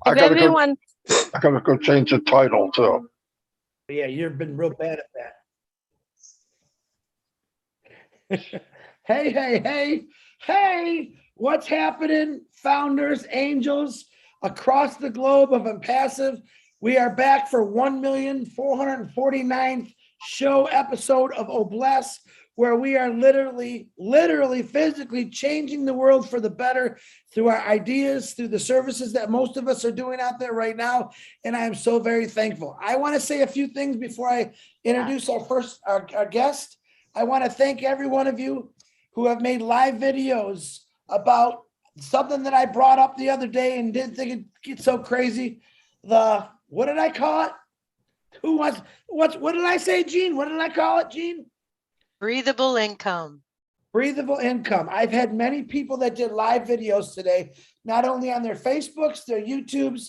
If everyone, I gotta go change the title too. Yeah, you've been real bad at that. Hey, hey, hey, hey, what's happening, founders, angels across the globe of Impassive? We are back for 1,449th show episode of Obless, where we are literally, physically changing the world for the better through our ideas, through the services that most of us are doing out there right now. And I am so very thankful. I want to say a few things before I introduce our guest. I want to thank every one of you who have made live videos about something that I brought up the other day and didn't think it'd get so crazy. What did I call it? What did I say, Gene? What did I call it, Gene? Breathable income. Breathable income. I've had many people that did live videos today, not only on their Facebooks, their YouTubes,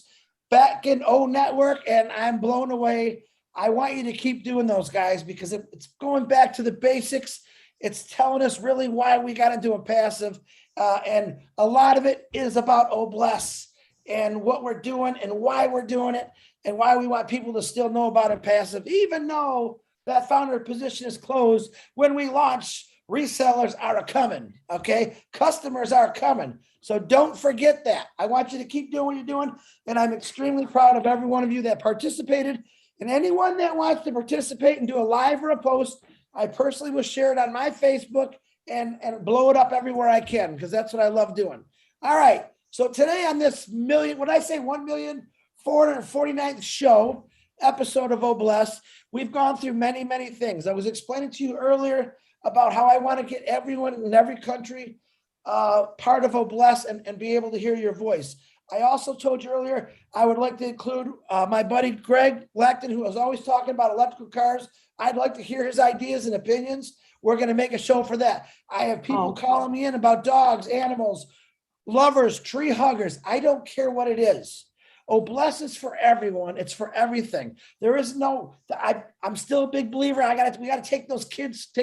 back in O Network, and I'm blown away. I want you to keep doing those, guys, because it's going back to the basics. It's telling us really why we got into Impassive, and a lot of it is about Obless and what we're doing and why we're doing it and why we want people to still know about Impassive, even though that founder position is closed. When we launch, resellers are coming, okay? Customers are coming. So don't forget that. I want you to keep doing what you're doing, and I'm extremely proud of every one of you that participated. And anyone that wants to participate and do a live or a post, I personally will share it on my Facebook and blow it up everywhere I can, because that's what I love doing. All right. So today on this 1,449th show, episode of Obless, we've gone through many, many things. I was explaining to you earlier about how I want to get everyone in every country part of Obless and be able to hear your voice. I also told you earlier, I would like to include my buddy Greg Lackton, who was always talking about electrical cars. I'd like to hear his ideas and opinions. We're going to make a show for that. I have people calling me in about dogs, animals, lovers, tree huggers. I don't care what it is. Obless is for everyone. It's for everything. There is no, I'm still a big believer. We got to take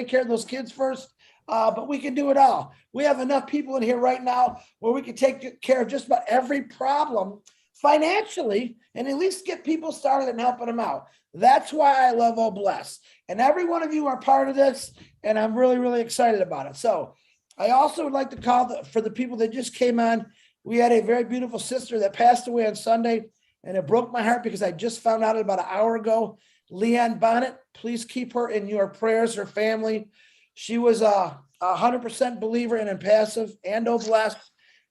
care of those kids first. But we can do it all. We have enough people in here right now where we can take care of just about every problem financially and at least get people started and helping them out. That's why I love Obless. And every one of you are part of this, and I'm really, really excited about it. So I also would like to call for the people that just came on. We had a very beautiful sister that passed away on Sunday, and it broke my heart because I just found out about an hour ago. Leanne Bonnet, please keep her in your prayers, her family. She was a 100% believer in Impassive and Obless.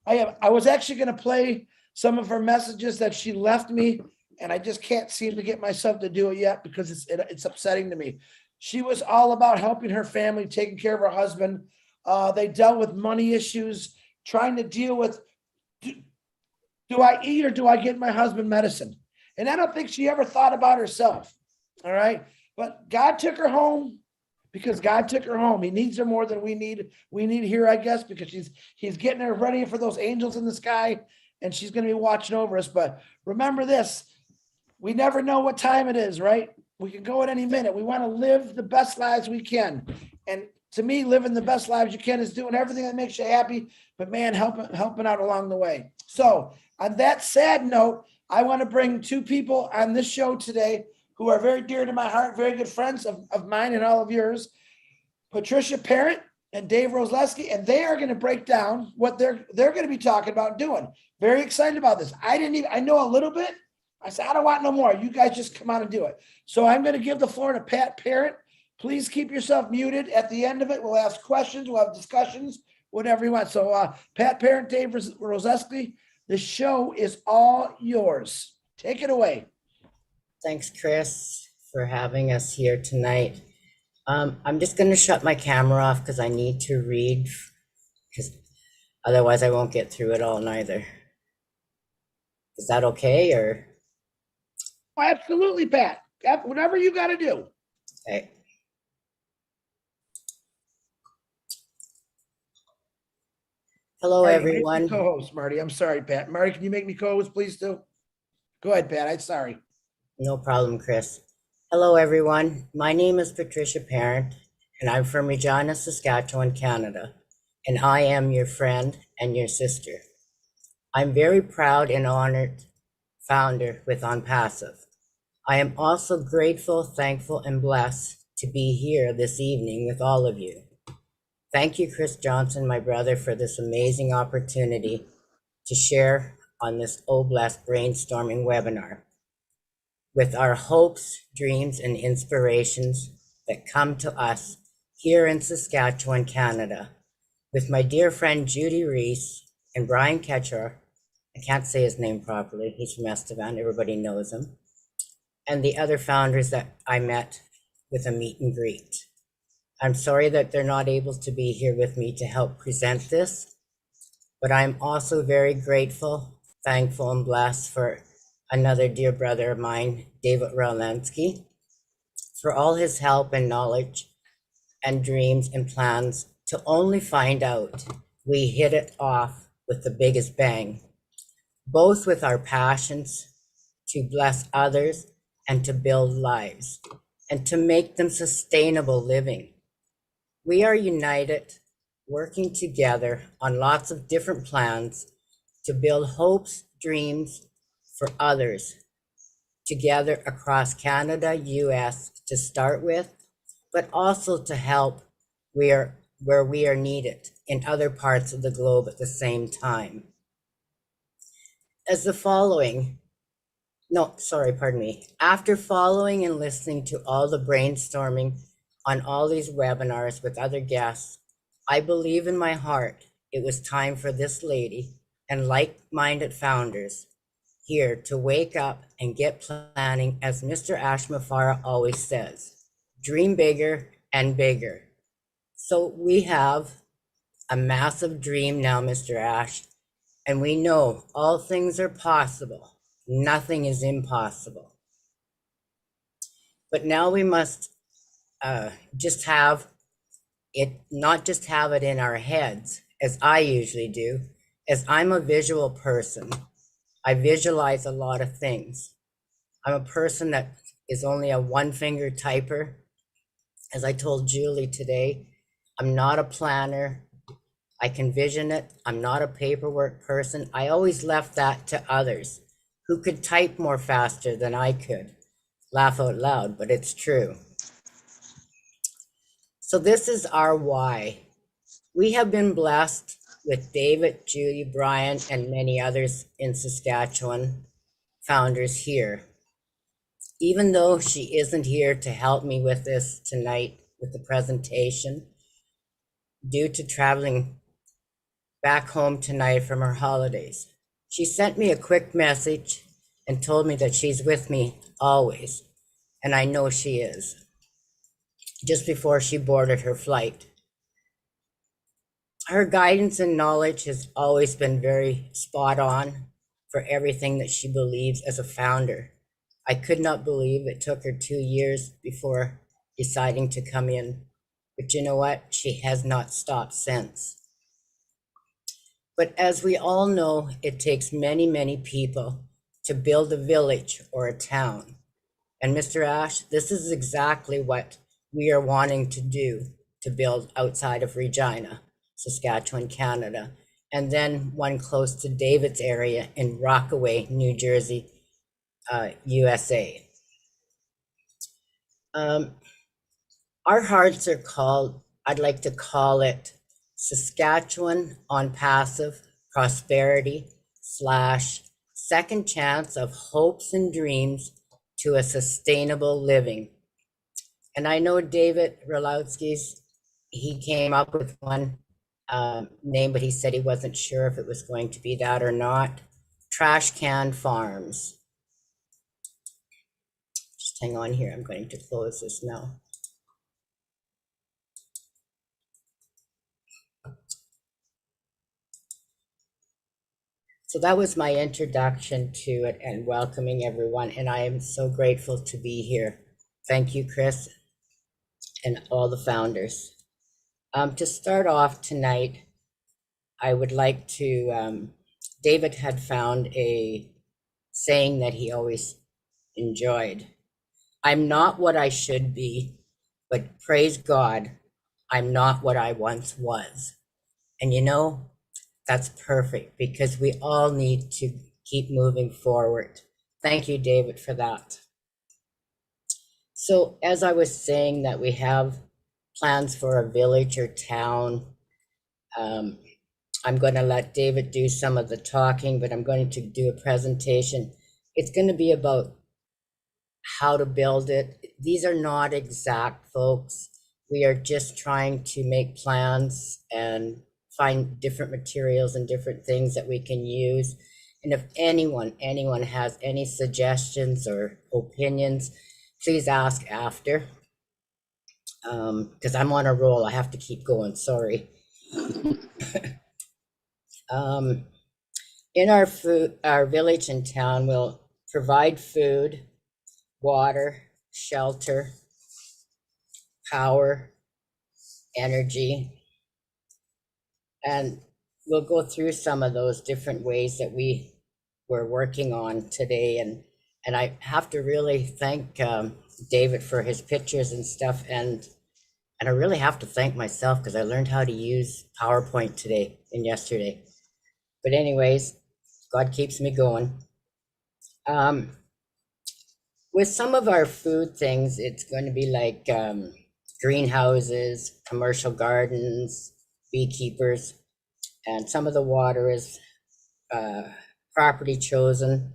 I was actually going to play some of her messages that she left me, and I just can't seem to get myself to do it yet because it's upsetting to me. She was all about helping her family, taking care of her husband. They dealt with money issues, trying to deal with, do I eat or do I get my husband medicine? And I don't think she ever thought about herself. All right. But God took her home because God took her home. He needs her more than we need here, I guess, because he's getting her ready for those angels in the sky, and she's going to be watching over us. But remember this, we never know what time it is, right? We can go at any minute. We want to live the best lives we can. And to me, living the best lives you can is doing everything that makes you happy, but man, helping out along the way. So on that sad note, I want to bring two people on this show today who are very dear to my heart, very good friends of mine and all of yours, Patricia Parent and Dave Roslewski, and they are going to break down what they're going to be talking about doing. Very excited about this. I know a little bit. I said, I don't want no more. You guys just come on and do it. So I'm going to give the floor to Pat Parent. Please keep yourself muted. At the end of it, we'll ask questions, we'll have discussions, whatever you want. So Pat Parent, Dave Roslewski, the show is all yours. Take it away. Thanks, Chris, for having us here tonight. I'm just going to shut my camera off because I need to read, because otherwise I won't get through it all neither. Is that okay, or? Oh, absolutely, Pat. Whatever you got to do. Okay. Hello, Marty, everyone. Co-host, Marty. I'm sorry, Pat. Marty, can you make me co-host, please, too? Go ahead, Pat. I'm sorry. No problem, Chris. Hello, everyone. My name is Patricia Parent, and I'm from Regina, Saskatchewan, Canada, and I am your friend and your sister. I'm very proud and honored founder with ONPASSIVE. I am also grateful, thankful, and blessed to be here this evening with all of you. Thank you, Chris Johnson, my brother, for this amazing opportunity to share on this Oblast brainstorming webinar with our hopes, dreams, and inspirations that come to us here in Saskatchewan, Canada, with my dear friend Judy Reese and Brian Ketchar. I can't say his name properly. He's from Estevan. Everybody knows him. And the other founders that I met with a meet and greet. I'm sorry that they're not able to be here with me to help present this, but I'm also very grateful, thankful, and blessed for another dear brother of mine, David Rolansky, for all his help and knowledge and dreams and plans to only find out we hit it off with the biggest bang, both with our passions to bless others and to build lives and to make them sustainable living. We are united, working together on lots of different plans to build hopes, dreams for others together across Canada, US to start with, but also to help where we are needed in other parts of the globe at the same time. After following and listening to all the brainstorming on all these webinars with other guests, I believe in my heart it was time for this lady and like-minded founders here to wake up and get planning, as Mr. Ashmafara always says, dream bigger and bigger. So we have a massive dream now, Mr. Ash, and we know all things are possible. Nothing is impossible. But now we must not just have it in our heads, as I usually do, as I'm a visual person. I visualize a lot of things. I'm a person that is only a one-finger typer. As I told Julie today, I'm not a planner. I can vision it. I'm not a paperwork person. I always left that to others who could type more faster than I could. Laugh out loud, but it's true. So this is our why. We have been blessed with David, Julie, Brian, and many others in Saskatchewan, founders here. Even though she isn't here to help me with this tonight, with the presentation, due to traveling back home tonight from her holidays, she sent me a quick message and told me that she's with me always, and I know she is, just before she boarded her flight. Her guidance and knowledge has always been very spot on for everything that she believes as a founder. I could not believe it took her 2 years before deciding to come in, but you know what? She has not stopped since. But as we all know, it takes many, many people to build a village or a town. And Mr. Ash, this is exactly what we are wanting to do to build outside of Regina, Saskatchewan, Canada, and then one close to David's area in Rockaway, New Jersey, USA. Our hearts are called, I'd like to call it Saskatchewan ONPASSIVE Prosperity / Second Chance of Hopes and Dreams to a Sustainable Living. And I know David Rolansky's, he came up with one name, but he said he wasn't sure if it was going to be that or not. Trash Can Farms. Just hang on here, I'm going to close this now. So that was my introduction to it and welcoming everyone, and I am so grateful to be here. Thank you, Chris, and all the founders. To start off tonight, I would like to, David had found a saying that he always enjoyed. I'm not what I should be, but praise God, I'm not what I once was. And you know, that's perfect, because we all need to keep moving forward. Thank you, David, for that. So as I was saying that we have plans for a village or town, I'm going to let David do some of the talking, but I'm going to do a presentation. It's going to be about how to build it. These are not exact, folks. We are just trying to make plans and find different materials and different things that we can use. And if anyone has any suggestions or opinions, please ask after. Because I'm on a roll, I have to keep going, sorry. In our village and town, we'll provide food, water, shelter, power, energy, and we'll go through some of those different ways that we were working on today. And I have to really thank David for his pictures and stuff, and I really have to thank myself because I learned how to use PowerPoint today and yesterday. But anyways, God keeps me going. With some of our food things, it's going to be like greenhouses, commercial gardens, beekeepers, and some of the water is property chosen,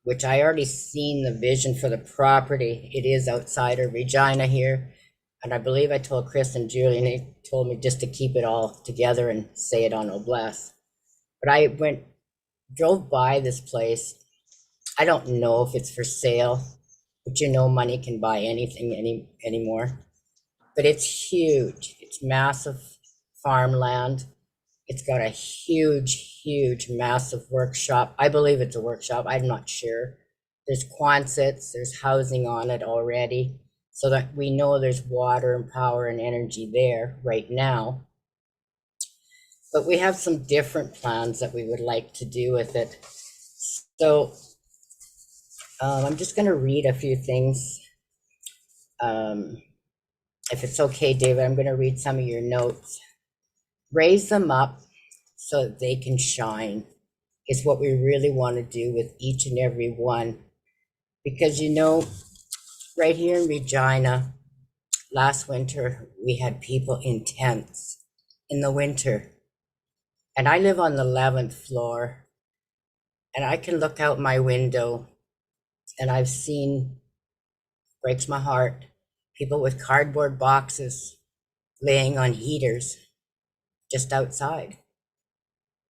which I already seen the vision for the property. It is outside of Regina here. And I believe I told Chris and Julie, and they told me just to keep it all together and say it on Oblast. But I drove by this place. I don't know if it's for sale, but you know, money can buy anything anymore. But it's huge. It's massive farmland. It's got a huge, massive workshop. I believe it's a workshop. I'm not sure. There's Quonsets, there's housing on it already, so that we know there's water and power and energy there right now. But we have some different plans that we would like to do with it. So I'm just going to read a few things. If it's okay, David, I'm going to read some of your notes. Raise them up so that they can shine is what we really want to do with each and every one. Because, you know, right here in Regina, last winter, we had people in tents in the winter. And I live on the 11th floor, and I can look out my window and I've seen, breaks my heart, people with cardboard boxes laying on heaters just outside.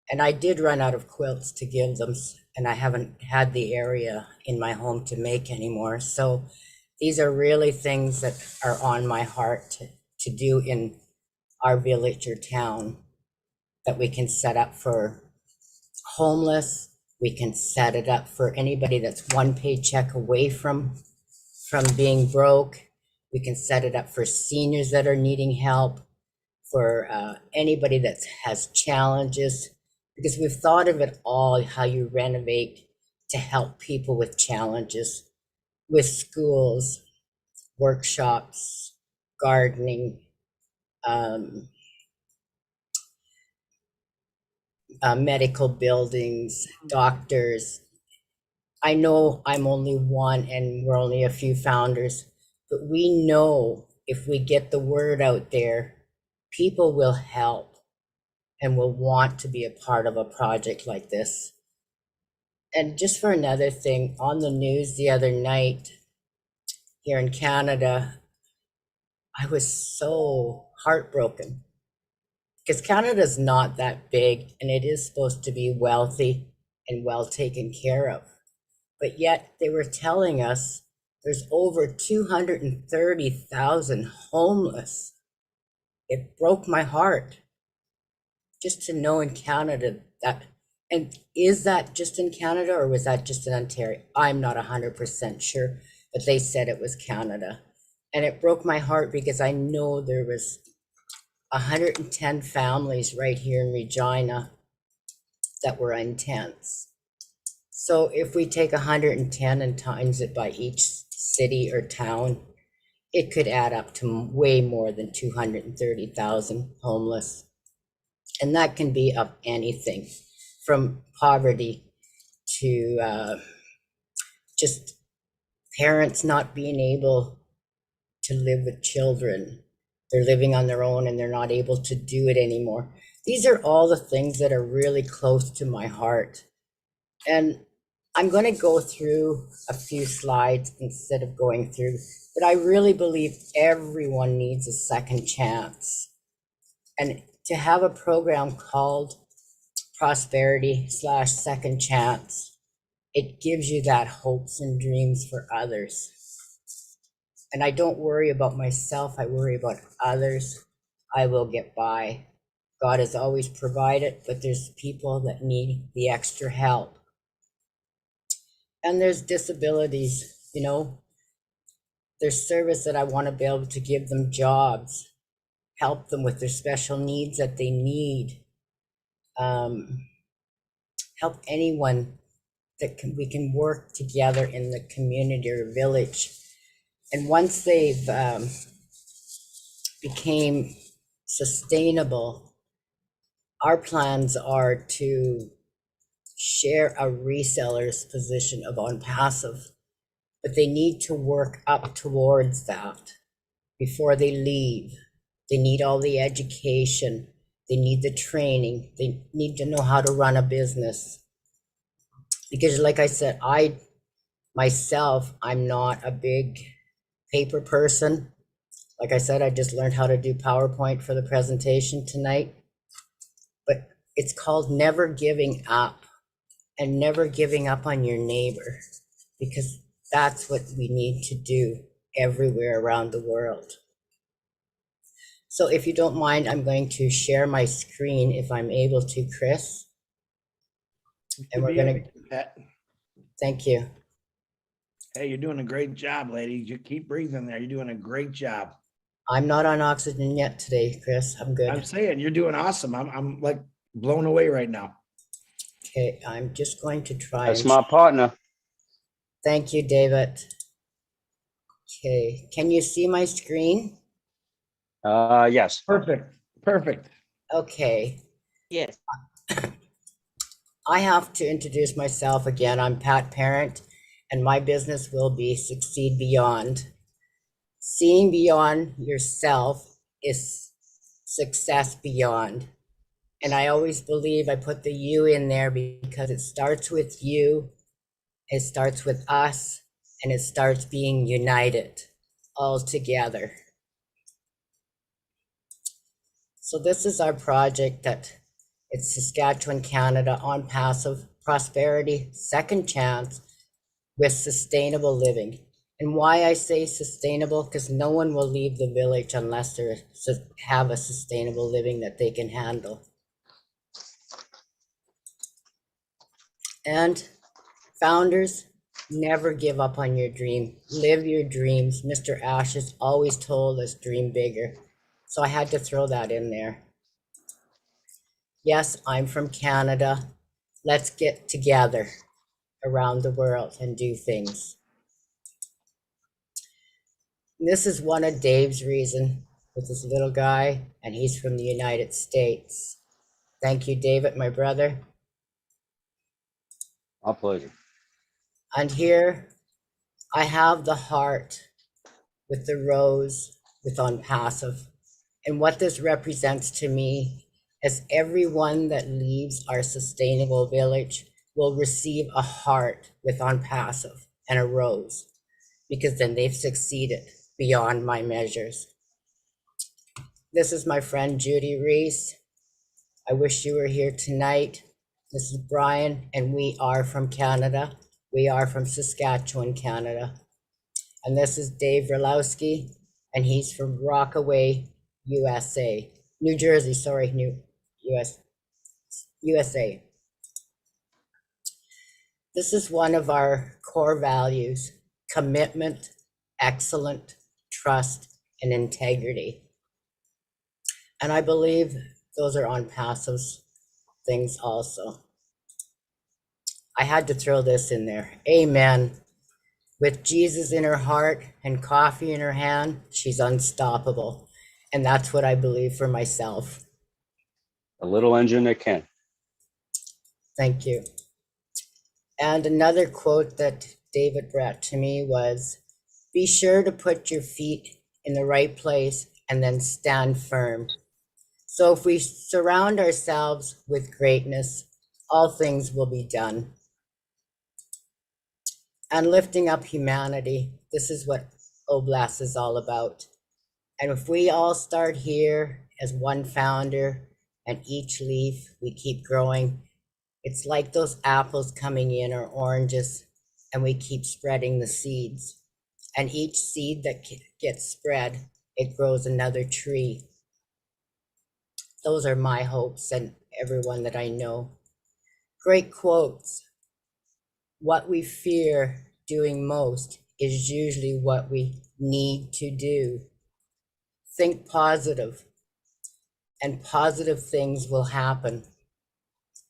And I did run out of quilts to give them, and I haven't had the area in my home to make anymore. So these are really things that are on my heart to do in our village or town, that we can set up for homeless. We can set it up for anybody that's one paycheck away from being broke. We can set it up for seniors that are needing help, for anybody that has challenges, because we've thought of it all, how you renovate to help people with challenges, with schools, workshops, gardening, medical buildings, doctors. I know I'm only one and we're only a few founders, but we know if we get the word out there, people will help and will want to be a part of a project like this. And just for another thing, on the news the other night here in Canada, I was so heartbroken because Canada's not that big and it is supposed to be wealthy and well taken care of. But yet they were telling us there's over 230,000 homeless. It broke my heart just to know in Canada that, and is that just in Canada or was that just in Ontario? I'm not 100% sure, but they said it was Canada. And it broke my heart because I know there was 110 families right here in Regina that were in tents. So if we take 110 and times it by each city or town, it could add up to way more than 230,000 homeless. And that can be of anything from poverty to just parents not being able to live with children. They're living on their own and they're not able to do it anymore. These are all the things that are really close to my heart. And I'm going to go through a few slides instead of going through, but I really believe everyone needs a second chance. And to have a program called Prosperity/Second Chance, it gives you that hopes and dreams for others. And I don't worry about myself, I worry about others. I will get by. God has always provided, but there's people that need the extra help. And there's disabilities, you know. There's service that I want to be able to give them jobs, help them with their special needs that they need, help anyone that we can work together in the community or village. And once they've became sustainable, our plans are to share a reseller's position of ONPASSIVE, but they need to work up towards that before they leave. They need all the education, they need the training, they need to know how to run a business. Because like I said, I'm not a big paper person. Like I said, I just learned how to do PowerPoint for the presentation tonight. But it's called never giving up, and never giving up on your neighbor, because that's what we need to do everywhere around the world. So if you don't mind, I'm going to share my screen if I'm able to, Chris. And we're going to, thank you. Hey, you're doing a great job, lady. You keep breathing there. You're doing a great job. I'm not on oxygen yet today, Chris. I'm good. I'm saying you're doing awesome. I'm like blown away right now. Okay, I'm just going to try. That's my partner. Thank you, David. Okay, can you see my screen? Yes. Perfect. Perfect. Okay. Yes. I have to introduce myself again. I'm Pat Parent, and my business will be Succeed Beyond. Seeing beyond yourself is success beyond. And I always believe I put the you in there because it starts with you, it starts with us, and it starts being united all together. So this is our project that it's Saskatchewan, Canada, ONPASSIVE, Prosperity, Second Chance with sustainable living. And why I say sustainable, because no one will leave the village unless they have a sustainable living that they can handle. And founders, never give up on your dream. Live your dreams. Mr. Ash has always told us dream bigger. So I had to throw that in there. Yes, I'm from Canada. Let's get together around the world and do things. This is one of Dave's reason with this little guy, and he's from the United States. Thank you, David, my brother. My pleasure. And here I have the heart with the rose with ONPASSIVE. And what this represents to me is everyone that leaves our sustainable village will receive a heart with ONPASSIVE and a rose, because then they've succeeded beyond my measures. This is my friend Judy Reese. I wish you were here tonight. This is Brian, and we are from Canada. We are from Saskatchewan, Canada. And this is Dave Ralowski, and he's from Rockaway, USA. New Jersey, sorry, USA. This is one of our core values: commitment, excellence, trust, and integrity. And I believe those are ONPASSIVE's things also. I had to throw this in there. Amen. With Jesus in her heart and coffee in her hand, she's unstoppable. And that's what I believe for myself. A little engine that can. Thank you. And another quote that David brought to me was, be sure to put your feet in the right place and then stand firm. So if we surround ourselves with greatness, all things will be done. And lifting up humanity, this is what Oblast is all about. And if we all start here as one founder and each leaf, we keep growing, it's like those apples coming in or oranges, and we keep spreading the seeds. And each seed that gets spread, it grows another tree. Those are my hopes and everyone that I know. Great quotes. What we fear doing most is usually what we need to do. Think positive, and positive things will happen.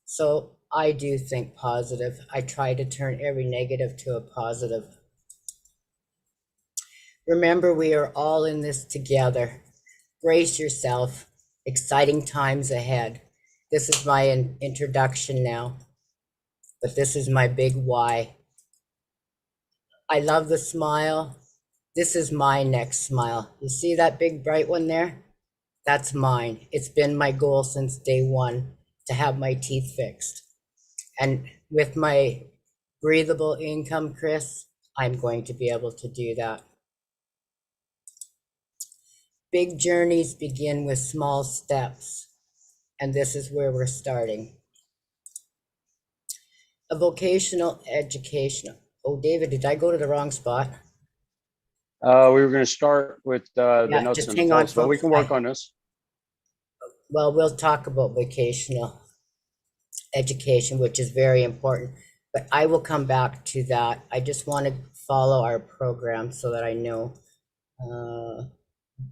So I do think positive. I try to turn every negative to a positive. Remember, we are all in this together. Brace yourself. Exciting times ahead. This is my introduction now, but this is my big why. I love the smile. This is my next smile. You see that big bright one there? That's mine. It's been my goal since day one to have my teeth fixed. And with my breathable income, Chris, I'm going to be able to do that. Big journeys begin with small steps, and this is where we're starting. A vocational education. Oh, David, did I go to the wrong spot? We were going to start with the Yeah, notes just and hang on, thoughts, but we folks. can work on this. Well, we'll talk about vocational education, which is very important, but I will come back to that. I just want to follow our program so that I know.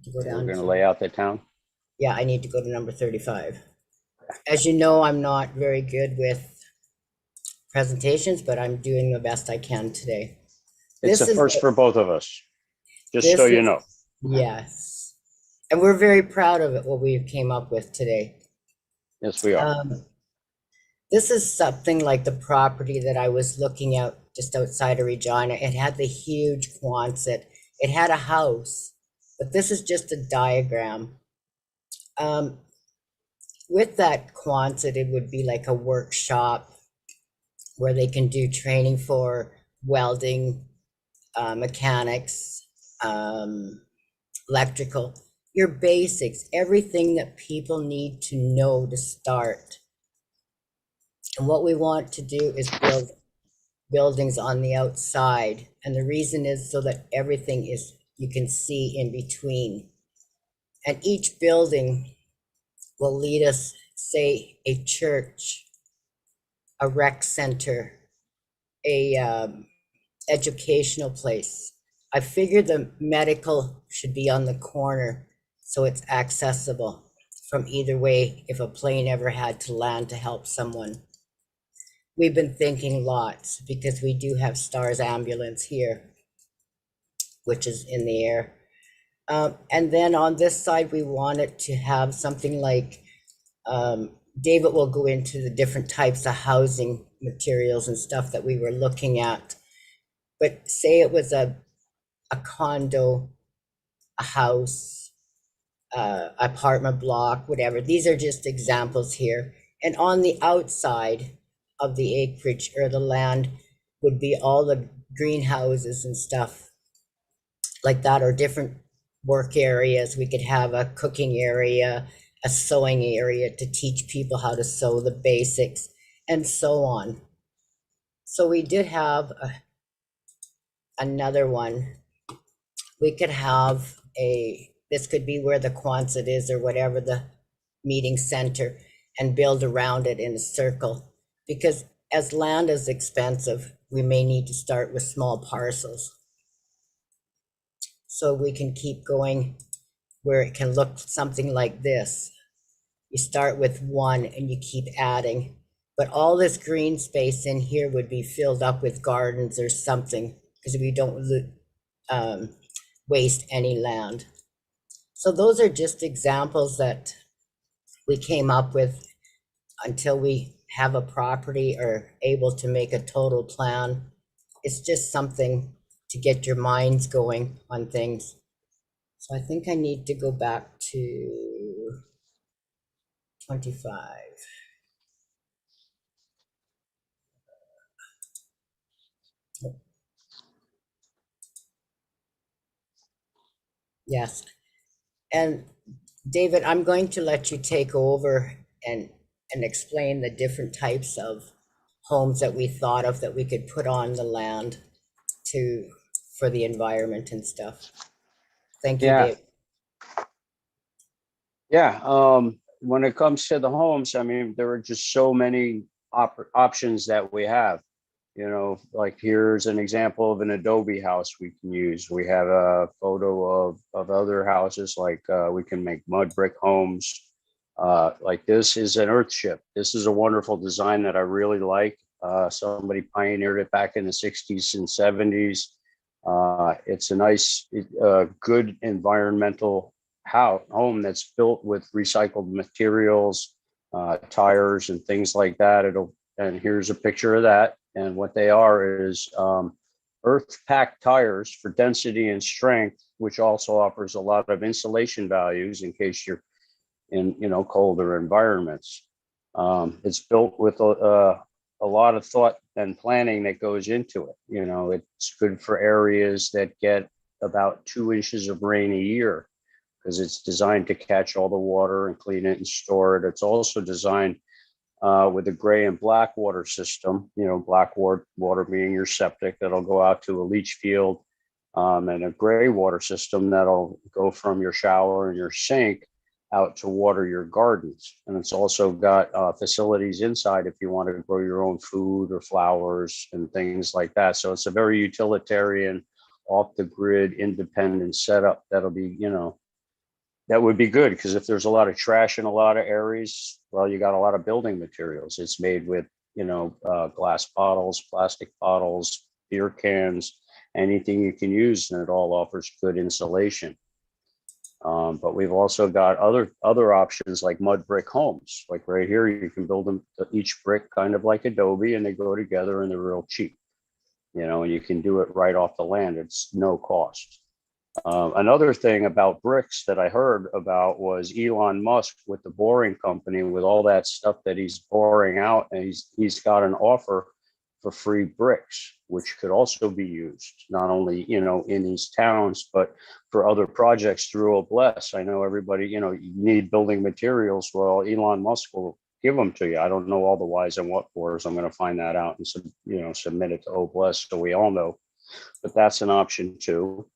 To go We're down going to to- lay out the town. Yeah, I need to go to number 35. As you know, I'm not very good with presentations, but I'm doing the best I can today. It's This a is first the- for both of us, just This so you is- know. Yes. And we're very proud of it, what we came up with today. Yes, we are. This is something like the property that I was looking at just outside of Regina. It had the huge Quonset. It had a house, but this is just a diagram. With that Quonset, it would be like a workshop where they can do training for welding, mechanics, electrical, your basics, everything that people need to know to start. And what we want to do is build buildings on the outside. And the reason is so that everything is, you can see in between. And each building will lead us, say, a church, a rec center, a educational place. I figured the medical should be on the corner so it's accessible from either way if a plane ever had to land to help someone. We've been thinking lots because we do have STARS ambulance here, which is in the air. And then on this side, we wanted to have something like, David will go into the different types of housing materials and stuff that we were looking at. But say it was a condo, a house, apartment block, whatever. These are just examples here. And on the outside of the acreage or the land would be all the greenhouses and stuff like that, or different work areas. We could have a cooking area, a sewing area to teach people how to sew the basics, and so on. So we did have another one. We could have this could be where the Quonset is or whatever the meeting center, and build around it in a circle. Because as land is expensive, we may need to start with small parcels. So we can keep going where it can look something like this. You start with one and you keep adding, but all this green space in here would be filled up with gardens or something, because we don't waste any land. So those are just examples that we came up with until we have a property or able to make a total plan. it's just something to get your minds going on things. So I think I need to go back to 25. Yes. And David, I'm going to let you take over and explain the different types of homes that we thought of that we could put on the land for the environment and stuff. Thank you, Yeah. Dave. Yeah, when it comes to the homes, I mean, there are just so many options that we have. You know, like here's an example of an adobe house we can use. We have a photo of other houses, like we can make mud brick homes. Like this is an earthship. This is a wonderful design that I really like. Somebody pioneered it back in the 60s and 70s. It's a nice, good environmental home that's built with recycled materials, tires and things like that. And here's a picture of that. And what they are is earth packed tires for density and strength, which also offers a lot of insulation values in case you're in, colder environments. It's built with a lot of thought and planning that goes into it. It's good for areas that get about 2 inches of rain a year, because it's designed to catch all the water and clean it and store it. It's also designed with a gray and black water system, black water being your septic that'll go out to a leach field, and a gray water system that'll go from your shower and your sink out to water your gardens. And it's also got facilities inside if you want to grow your own food or flowers and things like that. So it's a very utilitarian, off the grid, independent setup that'll be, that would be good, because if there's a lot of trash in a lot of areas, well, you got a lot of building materials. It's made with, glass bottles, plastic bottles, beer cans, anything you can use, and it all offers good insulation. But we've also got other options like mud brick homes. Like right here, you can build them, each brick kind of like adobe, and they go together and they're real cheap. And you can do it right off the land. It's no cost. Another thing about bricks that I heard about was Elon Musk with the boring company, with all that stuff that he's boring out, and he's got an offer for free bricks, which could also be used not only in these towns, but for other projects through Obless. I know everybody, you need building materials. Well, Elon Musk will give them to you. I don't know all the whys and what fors. I'm going to find that out and submit it to Obless so we all know. But that's an option too.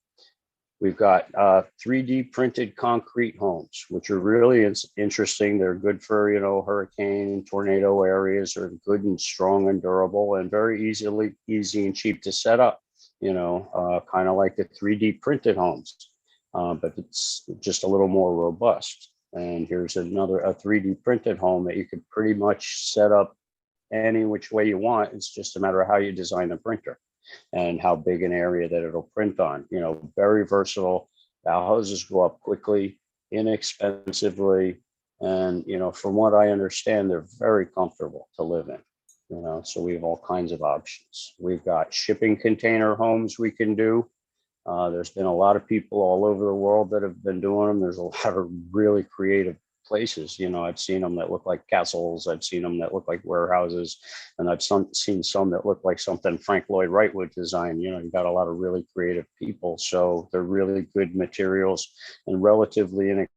We've got 3D printed concrete homes, which are really interesting. They're good for, hurricane and tornado areas. They're good and strong and durable and very easy and cheap to set up, kind of like the 3D printed homes, but it's just a little more robust. And here's a 3D printed home that you could pretty much set up any which way you want. It's just a matter of how you design the printer and how big an area that it'll print on. Very versatile. The houses go up quickly, inexpensively, and from what I understand, they're very comfortable to live in. So we have all kinds of options. We've got shipping container homes we can do. There's been a lot of people all over the world that have been doing them. There's a lot of really creative places. I've seen them that look like castles. I've seen them that look like warehouses, and I've seen some that look like something Frank Lloyd Wright would design. You've got a lot of really creative people, so they're really good materials and relatively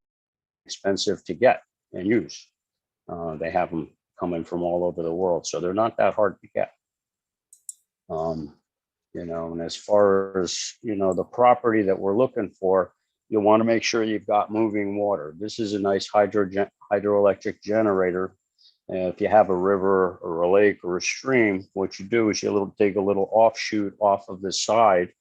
inexpensive to get and use. They have them coming from all over the world, so they're not that hard to get. And as far as the property that we're looking for, you'll want to make sure you've got moving water. This is a nice hydroelectric generator. And if you have a river or a lake or a stream, what you do is you dig a little offshoot off of the side,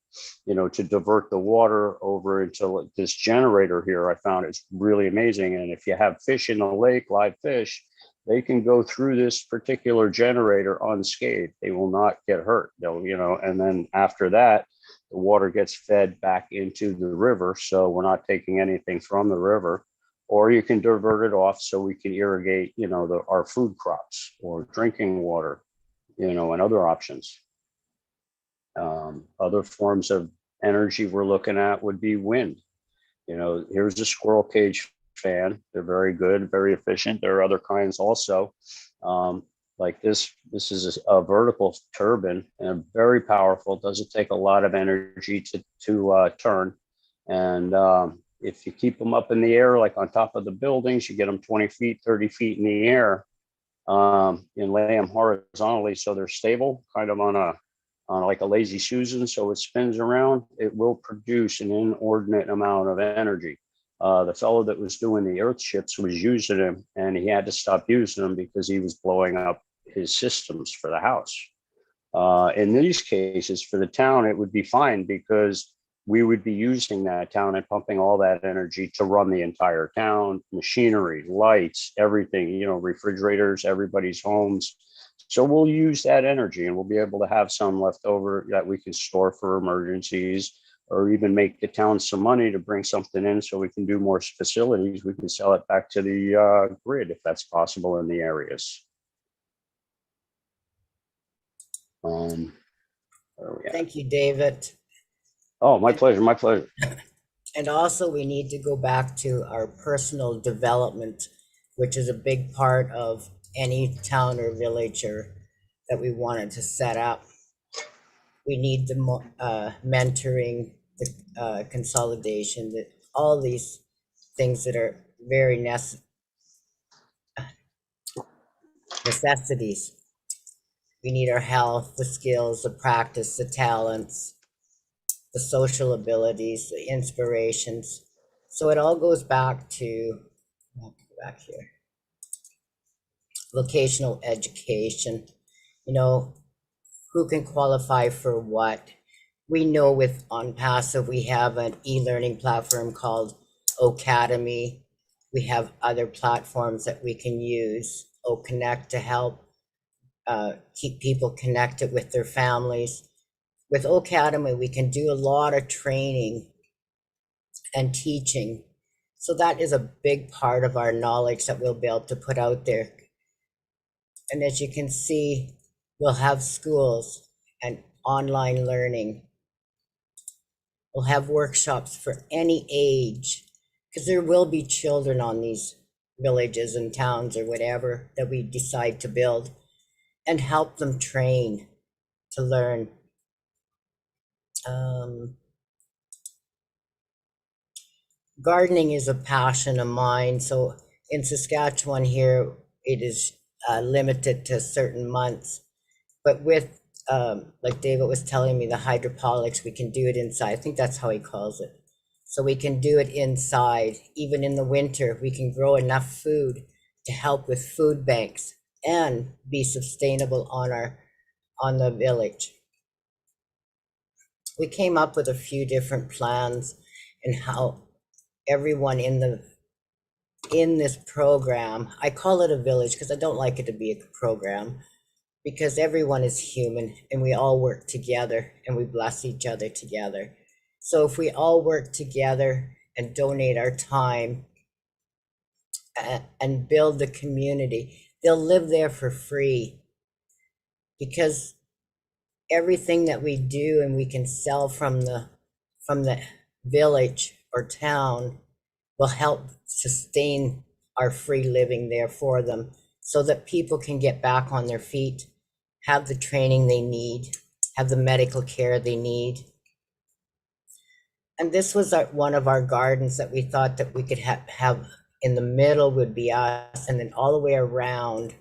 to divert the water over into this generator here. I found it's really amazing. And if you have fish in the lake, live fish, they can go through this particular generator unscathed. They will not get hurt. They'll, and then after that, the water gets fed back into the river. So we're not taking anything from the river, or you can divert it off so we can irrigate, our food crops or drinking water, and other options. Other forms of energy we're looking at would be wind. You know, here's a squirrel cage fan. They're very good, very efficient. There are other kinds also. Like this is a vertical turbine and very powerful. Doesn't take a lot of energy to turn. And if you keep them up in the air, like on top of the buildings, you get them 20 feet, 30 feet in the air, and lay them horizontally so they're stable, kind of on like a lazy Susan, so it spins around. It will produce an inordinate amount of energy. The fellow that was doing the earth ships was using them, and he had to stop using them because he was blowing up his systems for the house. In these cases, for the town, it would be fine because we would be using that town and pumping all that energy to run the entire town, machinery, lights, everything, you know, refrigerators, everybody's homes. So we'll use that energy and we'll be able to have some left over that we can store for emergencies, or even make the town some money to bring something in so we can do more facilities. We can sell it back to the grid if that's possible in the areas. Where are we at? Thank you, David. Oh, my pleasure, my pleasure. And also we need to go back to our personal development, which is a big part of any town or village that we wanted to set up. We need the mentoring, the consolidation, all these things that are very necessities. We need our health, the skills, the practice, the talents, the social abilities, the inspirations. So it all goes back to, I'll go back here, vocational education. You know, who can qualify for what? We know with ONPASSIVE, we have an e-learning platform called Academy. We have other platforms that we can use, Connect, to help keep people connected with their families. With Academy, we can do a lot of training and teaching. So that is a big part of our knowledge that we'll be able to put out there. And as you can see, we'll have schools and online learning. We'll have workshops for any age, because there will be children on these villages and towns or whatever that we decide to build, and help them train to learn. Gardening is a passion of mine. So in Saskatchewan here, it is limited to certain months. But with, like David was telling me, the hydroponics, we can do it inside. I think that's how he calls it. So we can do it inside. Even in the winter, we can grow enough food to help with food banks and be sustainable on the village. We came up with a few different plans and how everyone in this program, I call it a village because I don't like it to be a program, because everyone is human and we all work together and we bless each other together. So if we all work together and donate our time and build the community, they'll live there for free, because everything that we do and we can sell from the village or town will help sustain our free living there for them, so that people can get back on their feet, have the training they need, have the medical care they need. And this was one of our gardens that we thought that we could have in the middle would be us, and then all the way around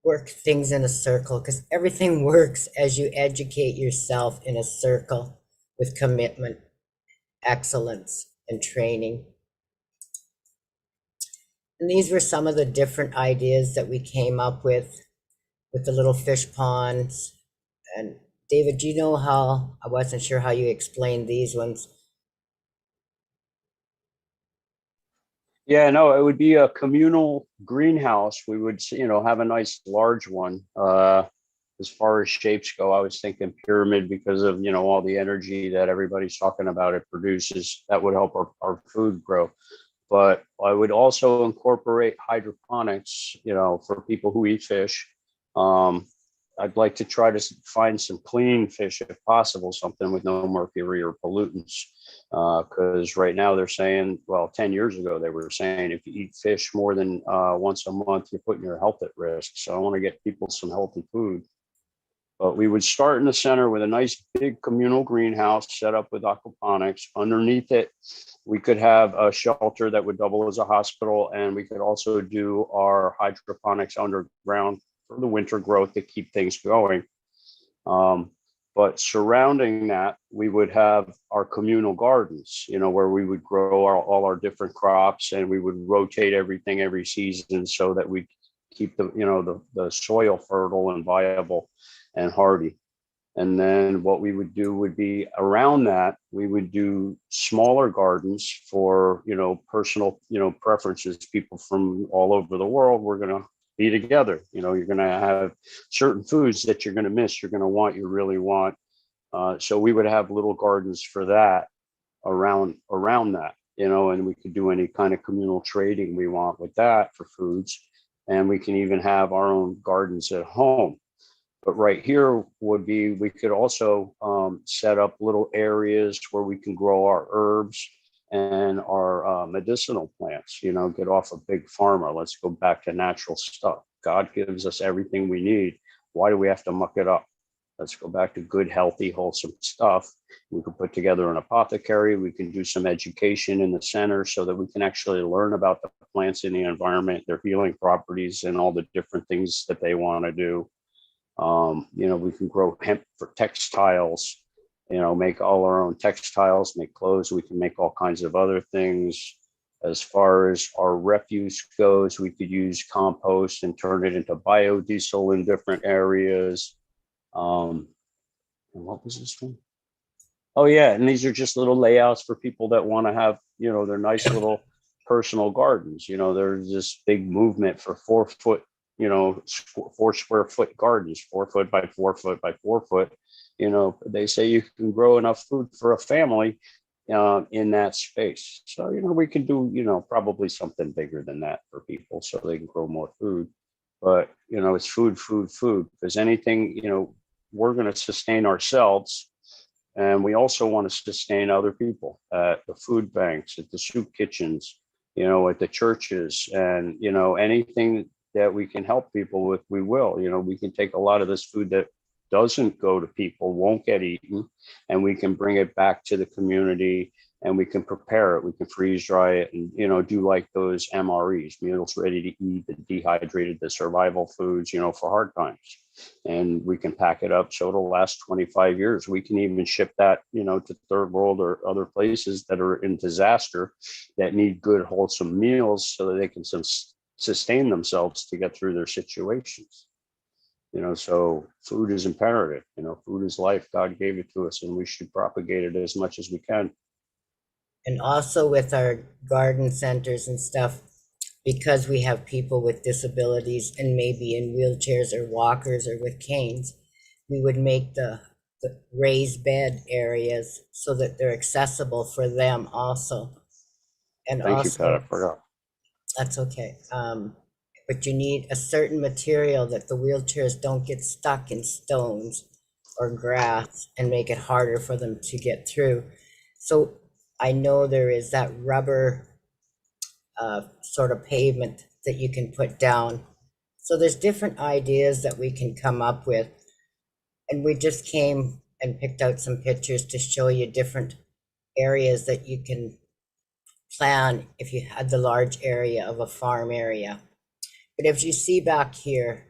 work things in a circle, because everything works as you educate yourself in a circle with commitment, excellence, and training. And these were some of the different ideas that we came up with the little fish ponds. And David, do you know how, I wasn't sure how you explained these ones. Yeah, no, it would be a communal greenhouse. We would, you know, have a nice large one. As far as shapes go, I was thinking pyramid because of, you know, all the energy that everybody's talking about it produces. That would help our food grow. But I would also incorporate hydroponics, you know, for people who eat fish. I'd like to try to find some clean fish if possible, something with no mercury or pollutants. Because right now they're saying, well, 10 years ago, they were saying if you eat fish more than once a month, you're putting your health at risk. So I want to get people some healthy food. But we would start in the center with a nice big communal greenhouse set up with aquaponics. Underneath it, we could have a shelter that would double as a hospital, and we could also do our hydroponics underground for the winter growth to keep things going. But surrounding that, we would have our communal gardens, you know, where we would grow all our different crops, and we would rotate everything every season so that we keep the, you know, the soil fertile and viable and hardy. And then what we would do would be around that, we would do smaller gardens for, you know, personal, you know, preferences. People from all over the world, we're going to be together. You know, you're going to have certain foods that you're going to miss, you're going to want, you really want. So we would have little gardens for that around that, you know, and we could do any kind of communal trading we want with that for foods. And we can even have our own gardens at home. But right here would be, we could also set up little areas where we can grow our herbs and our medicinal plants, you know, get off a big pharma. Let's go back to natural stuff. God gives us everything we need. Why do we have to muck it up? Let's go back to good, healthy, wholesome stuff. We could put together an apothecary. We can do some education in the center so that we can actually learn about the plants in the environment, their healing properties, and all the different things that they want to do. You know, we can grow hemp for textiles, you know, make all our own textiles, make clothes. We can make all kinds of other things. As far as our refuse goes, we could use compost and turn it into biodiesel in different areas. And what was this one? Oh yeah, and these are just little layouts for people that want to have, you know, their nice little personal gardens. You know, there's this big movement for 4 foot, you know, 4 square foot gardens, 4 foot by 4 foot by 4 foot. You know, they say you can grow enough food for a family in that space. So, you know, we can do, you know, probably something bigger than that for people so they can grow more food. But, you know, it's food, because anything, you know, we're going to sustain ourselves. And we also want to sustain other people at the food banks, at the soup kitchens, you know, at the churches, and, you know, anything that we can help people with, we will. You know, we can take a lot of this food that doesn't go to people, won't get eaten, and we can bring it back to the community, and we can prepare it. We can freeze dry it, and, you know, do like those MREs, meals ready to eat, the dehydrated, the survival foods, you know, for hard times. And we can pack it up so it'll last 25 years. We can even ship that, you know, to third world or other places that are in disaster that need good, wholesome meals so that they can sustain themselves to get through their situations. You know, so food is imperative. You know, food is life. God gave it to us, and we should propagate it as much as we can. And also with our garden centers and stuff, because we have people with disabilities and maybe in wheelchairs or walkers or with canes, we would make the raised bed areas so that they're accessible for them also. And Thank also, you, Pat. I forgot. That's okay. But you need a certain material that the wheelchairs don't get stuck in stones or grass and make it harder for them to get through. So I know there is that rubber sort of pavement that you can put down. So there's different ideas that we can come up with. And we just came and picked out some pictures to show you different areas that you can plan if you had the large area of a farm area. But if you see back here,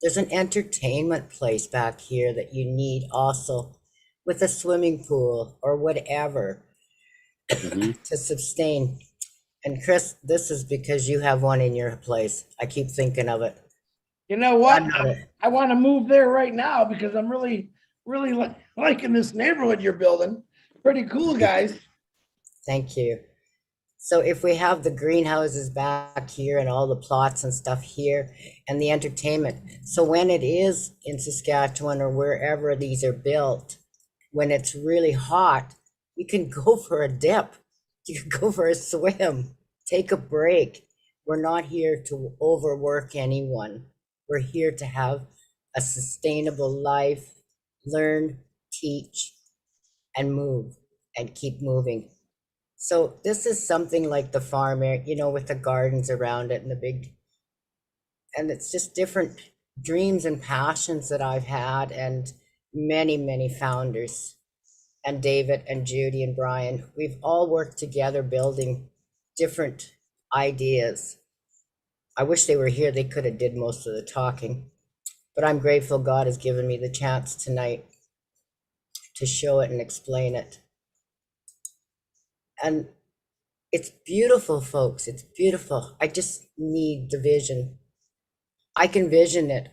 there's an entertainment place back here that you need also, with a swimming pool or whatever to sustain. And Chris, this is because you have one in your place. I keep thinking of it. You know what? I want to move there right now because I'm really liking this neighborhood you're building. Pretty cool, guys. Thank you. So if we have the greenhouses back here and all the plots and stuff here and the entertainment, so when it is in Saskatchewan or wherever these are built, when it's really hot, you can go for a dip, you can go for a swim, take a break. We're not here to overwork anyone. We're here to have a sustainable life, learn, teach, and move, and keep moving. So this is something like the farm area, you know, with the gardens around it and the big, and it's just different dreams and passions that I've had, and many, many founders, and David and Judy and Brian, we've all worked together building different ideas. I wish they were here. They could have did most of the talking, but I'm grateful God has given me the chance tonight to show it and explain it. And it's beautiful, folks. It's beautiful. I just need the vision. I can vision it.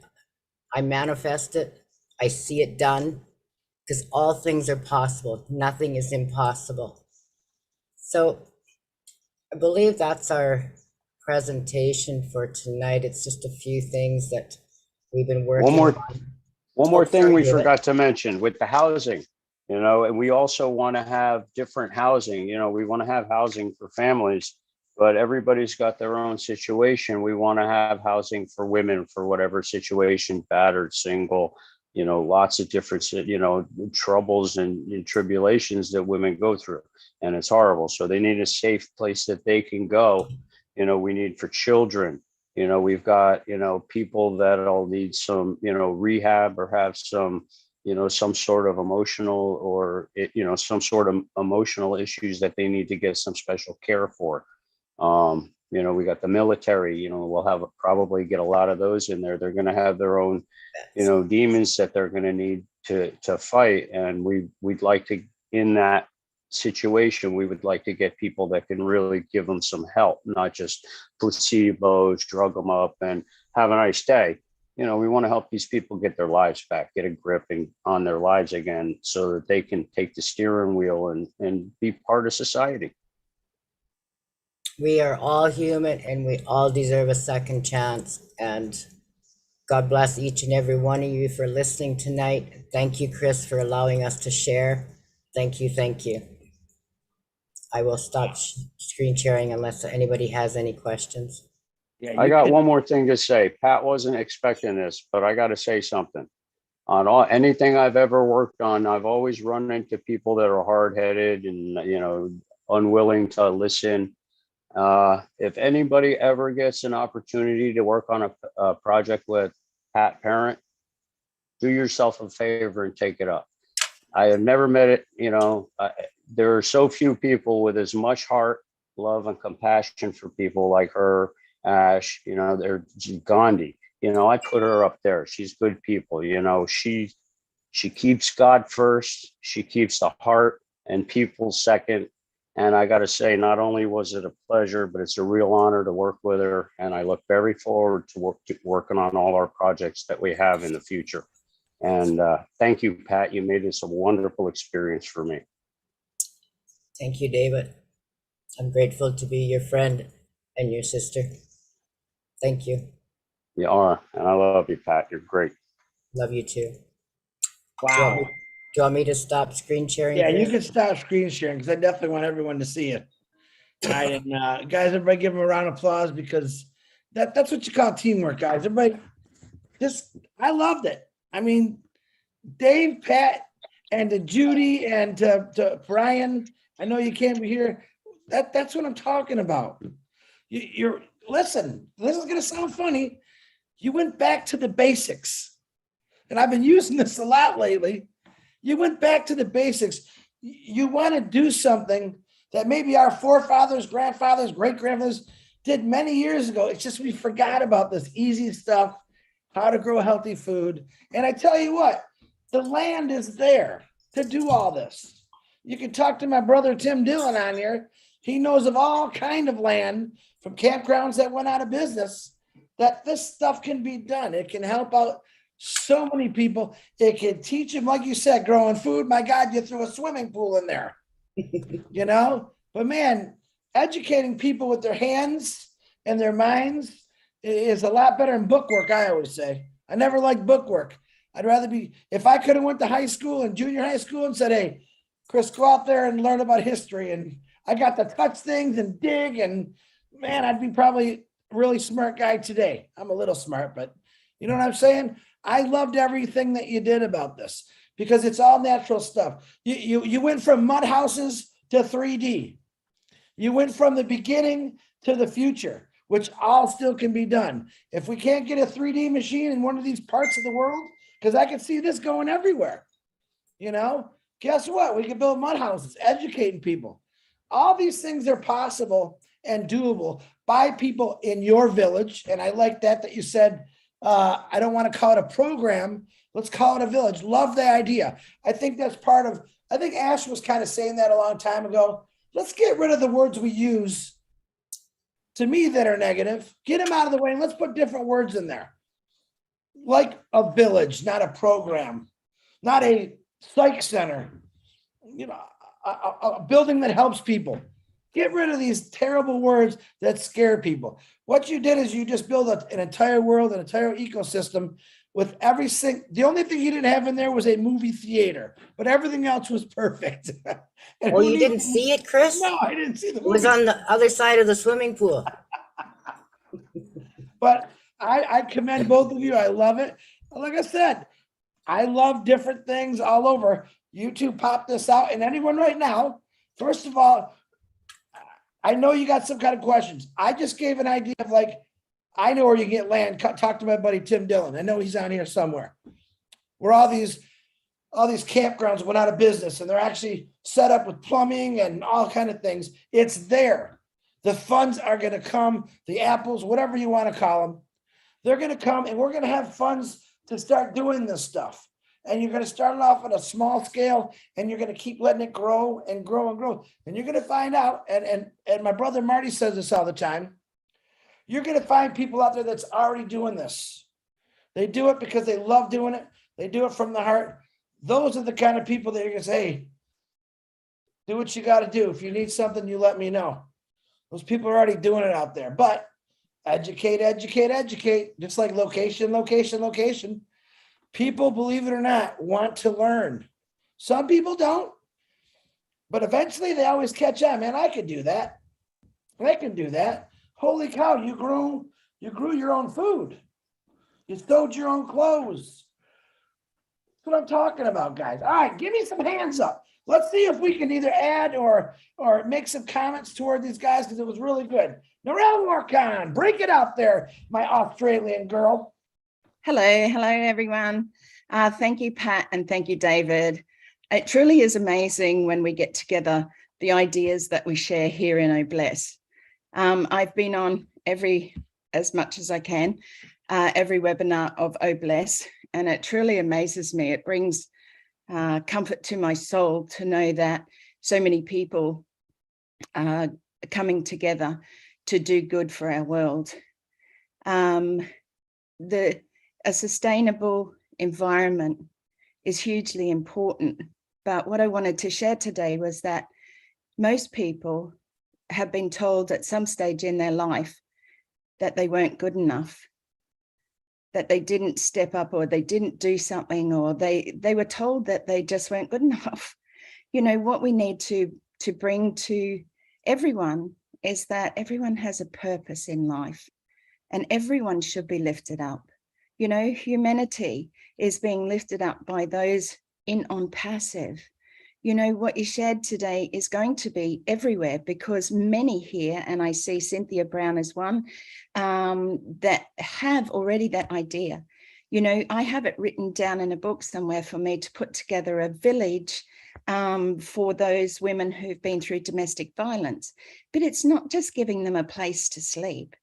I manifest it. I see it done, because all things are possible. Nothing is impossible. So I believe that's our presentation for tonight. It's just a few things that we've been working on. One more thing sorry, we David. forgot to mention with the housing, you know, and we also want to have different housing, you know, we want to have housing for families, but everybody's got their own situation. We want to have housing for women for whatever situation, battered, single, you know, lots of different, you know, troubles and tribulations that women go through. And it's horrible. So they need a safe place that they can go. You know, we need for children. You know, we've got, you know, people that'll need some, you know, rehab or have some, you know, some sort of emotional or, you know, some sort of emotional issues that they need to get some special care for. You know, we got the military, you know, we'll have probably get a lot of those in there. They're going to have their own, you know, demons that they're going to need to fight. And we'd like to, in that situation, we would like to get people that can really give them some help, not just placebos, drug them up and have a nice day. You know, we want to help these people get their lives back, get a grip on their lives again, so that they can take the steering wheel and be part of society. We are all human and we all deserve a second chance. And God bless each and every one of you for listening tonight. Thank you, Chris, for allowing us to share. Thank you. Thank you. I will stop screen sharing unless anybody has any questions. Yeah, I got one more thing to say. Pat wasn't expecting this, but I got to say something. On anything I've ever worked on, I've always run into people that are hard-headed and, you know, unwilling to listen. If anybody ever gets an opportunity to work on a project with Pat Parent, do yourself a favor and take it up. I have never met it, you know, there are so few people with as much heart, love, and compassion for people like her, Ash, you know, they're Gandhi, you know, I put her up there. She's good people, you know, she keeps God first. She keeps the heart and people second. And I got to say, not only was it a pleasure, but it's a real honor to work with her. And I look very forward to working on all our projects that we have in the future. And thank you, Pat. You made this a wonderful experience for me. Thank you, David. I'm grateful to be your friend and your sister. Thank you. You are. And I love you, Pat. You're great. Love you too. Wow. Do you want me to stop screen sharing? Yeah, you Chris? can stop screen sharing because I definitely want everyone to see it. All right, and guys, everybody give them a round of applause because that's what you call teamwork, guys. Everybody, I loved it. I mean, Dave, Pat, and to Judy and to Brian. I know you can't be here. That's what I'm talking about. You're listen. This is gonna sound funny. You went back to the basics, and I've been using this a lot lately. You went back to the basics. You want to do something that maybe our forefathers, grandfathers, great-grandfathers did many years ago. It's just we forgot about this easy stuff, how to grow healthy food. And I tell you what, the land is there to do all this. You can talk to my brother Tim Dillon on here. He knows of all kind of land from campgrounds that went out of business that this stuff can be done. It can help out so many people. It can teach them, like you said, growing food. My God, you threw a swimming pool in there, you know? But man, educating people with their hands and their minds is a lot better than bookwork, I always say. I never liked bookwork. I'd rather be, if I could have went to high school and junior high school and said, hey, Chris, go out there and learn about history. And I got to touch things and dig. And man, I'd be probably a really smart guy today. I'm a little smart, but you know what I'm saying? I loved everything that you did about this because it's all natural stuff. You went from mud houses to 3D. You went from the beginning to the future, which all still can be done. If we can't get a 3D machine in one of these parts of the world, because I can see this going everywhere, you know, guess what? We can build mud houses, educating people. All these things are possible and doable by people in your village. And I like that you said, I don't want to call it a program. Let's call it a village. Love the idea. I think that's part of, I think Ash was kind of saying that a long time ago. Let's get rid of the words we use to me that are negative. Get them out of the way and let's put different words in there. Like a village, not a program, not a psych center, you know, a building that helps people. Get rid of these terrible words that scare people. What you did is you just built an entire world, an entire ecosystem with every single, the only thing you didn't have in there was a movie theater, but everything else was perfect. Oh, you didn't see it, Chris? No, I didn't see the movie. It was on the other side of the swimming pool. But I commend both of you. I love it. Like I said, I love different things all over. You two pop this out, and anyone right now, first of all, I know you got some kind of questions. I just gave an idea of like, I know where you get land. Talk to my buddy Tim Dillon. I know he's on here somewhere. Where all these campgrounds went out of business and they're actually set up with plumbing and all kind of things. It's there. The funds are going to come, the apples, whatever you want to call them. They're going to come and we're going to have funds to start doing this stuff. And you're going to start it off at a small scale and you're going to keep letting it grow and grow and grow. And you're going to find out, and my brother Marty says this all the time, you're going to find people out there that's already doing this. They do it because they love doing it. They do it from the heart. Those are the kind of people that you're going to say, hey, do what you got to do. If you need something, you let me know. Those people are already doing it out there. But educate, educate, educate. Just like location, location, location. People, believe it or not, want to learn. Some people don't. But eventually they always catch on. Man, I could do that. I can do that. Holy cow, you grew your own food. You sewed your own clothes. That's what I'm talking about, guys. All right, give me some hands up. Let's see if we can either add or make some comments toward these guys because it was really good. Narelle Morkan, break it out there, my Australian girl. Hello everyone. Thank you, Pat, and thank you, David. It truly is amazing when we get together, the ideas that we share here in OBLESS. I've been on as much as I can, every webinar of OBLESS, and it truly amazes me. It brings comfort to my soul to know that so many people are coming together to do good for our world. A sustainable environment is hugely important, but what I wanted to share today was that most people have been told at some stage in their life that they weren't good enough, that they didn't step up or they didn't do something, or they were told that they just weren't good enough. You know, what we need to bring to everyone is that everyone has a purpose in life and everyone should be lifted up. You know, humanity is being lifted up by those in ONPASSIVE. You know, what you shared today is going to be everywhere because many here, and I see Cynthia Brown as one, that have already that idea. You know, I have it written down in a book somewhere for me to put together a village for those women who've been through domestic violence. But it's not just giving them a place to sleep.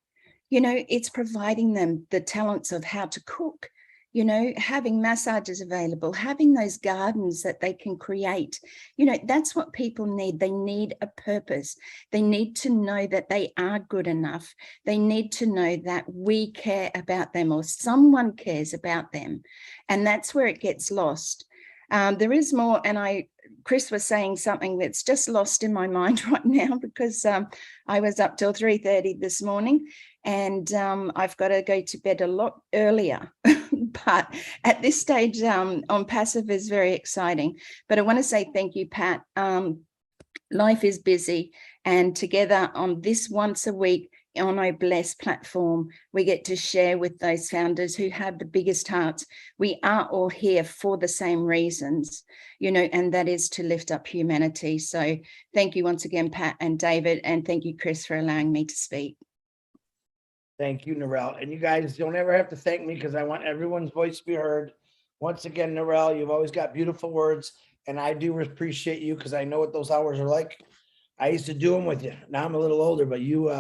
You know, it's providing them the talents of how to cook, you know, having massages available, having those gardens that they can create. You know, that's what people need. They need a purpose. They need to know that they are good enough. They need to know that we care about them or someone cares about them. And that's where it gets lost. There is more, and Chris was saying something that's just lost in my mind right now because I was up till 3:30 this morning and I've got to go to bed a lot earlier. But at this stage, ONPASSIVE is very exciting. But I want to say thank you, Pat. Life is busy, and together on this once a week on our Bless platform, we get to share with those founders who have the biggest hearts. We are all here for the same reasons, you know, and that is to lift up humanity. So thank you once again, Pat and David, and thank you, Chris, for allowing me to speak. Thank you, Narelle. And you guys don't ever have to thank me because I want everyone's voice to be heard. Once again, Narelle, you've always got beautiful words, and I do appreciate you because I know what those hours are like. I used to do them with you. Now I'm a little older, but you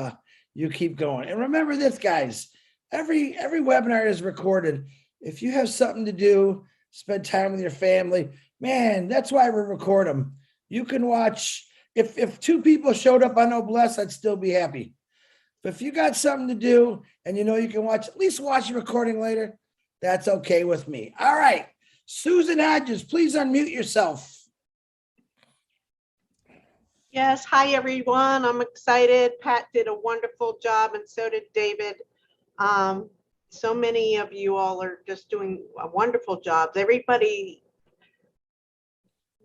keep going. And remember this, guys, every webinar is recorded. If you have something to do, spend time with your family, man, that's why we record them. You can watch. If 2 people showed up on Noblesse, I'd still be happy. But if you got something to do and you know you can watch, at least watch the recording later, that's okay with me. All right, Susan Hodges, please unmute yourself. Yes, hi everyone. I'm excited. Pat did a wonderful job and so did David. So many of you all are just doing a wonderful job. Everybody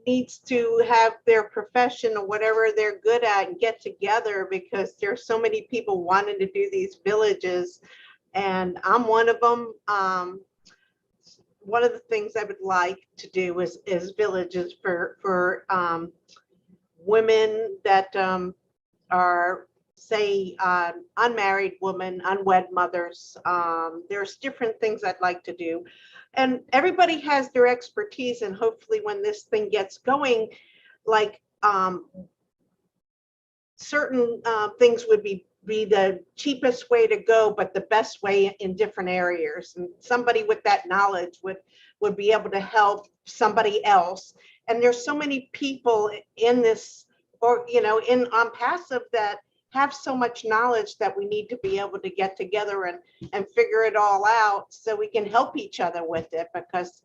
needs to have their profession or whatever they're good at and get together because there's so many people wanting to do these villages and I'm one of them. One of the things I would like to do is villages for women that are, say, unmarried women, unwed mothers. There's different things I'd like to do. And everybody has their expertise, and hopefully when this thing gets going, like certain things would be the cheapest way to go, but the best way in different areas. And somebody with that knowledge would be able to help somebody else. And there's so many people in this, or, you know, in ONPASSIVE that have so much knowledge that we need to be able to get together and figure it all out so we can help each other with it. Because,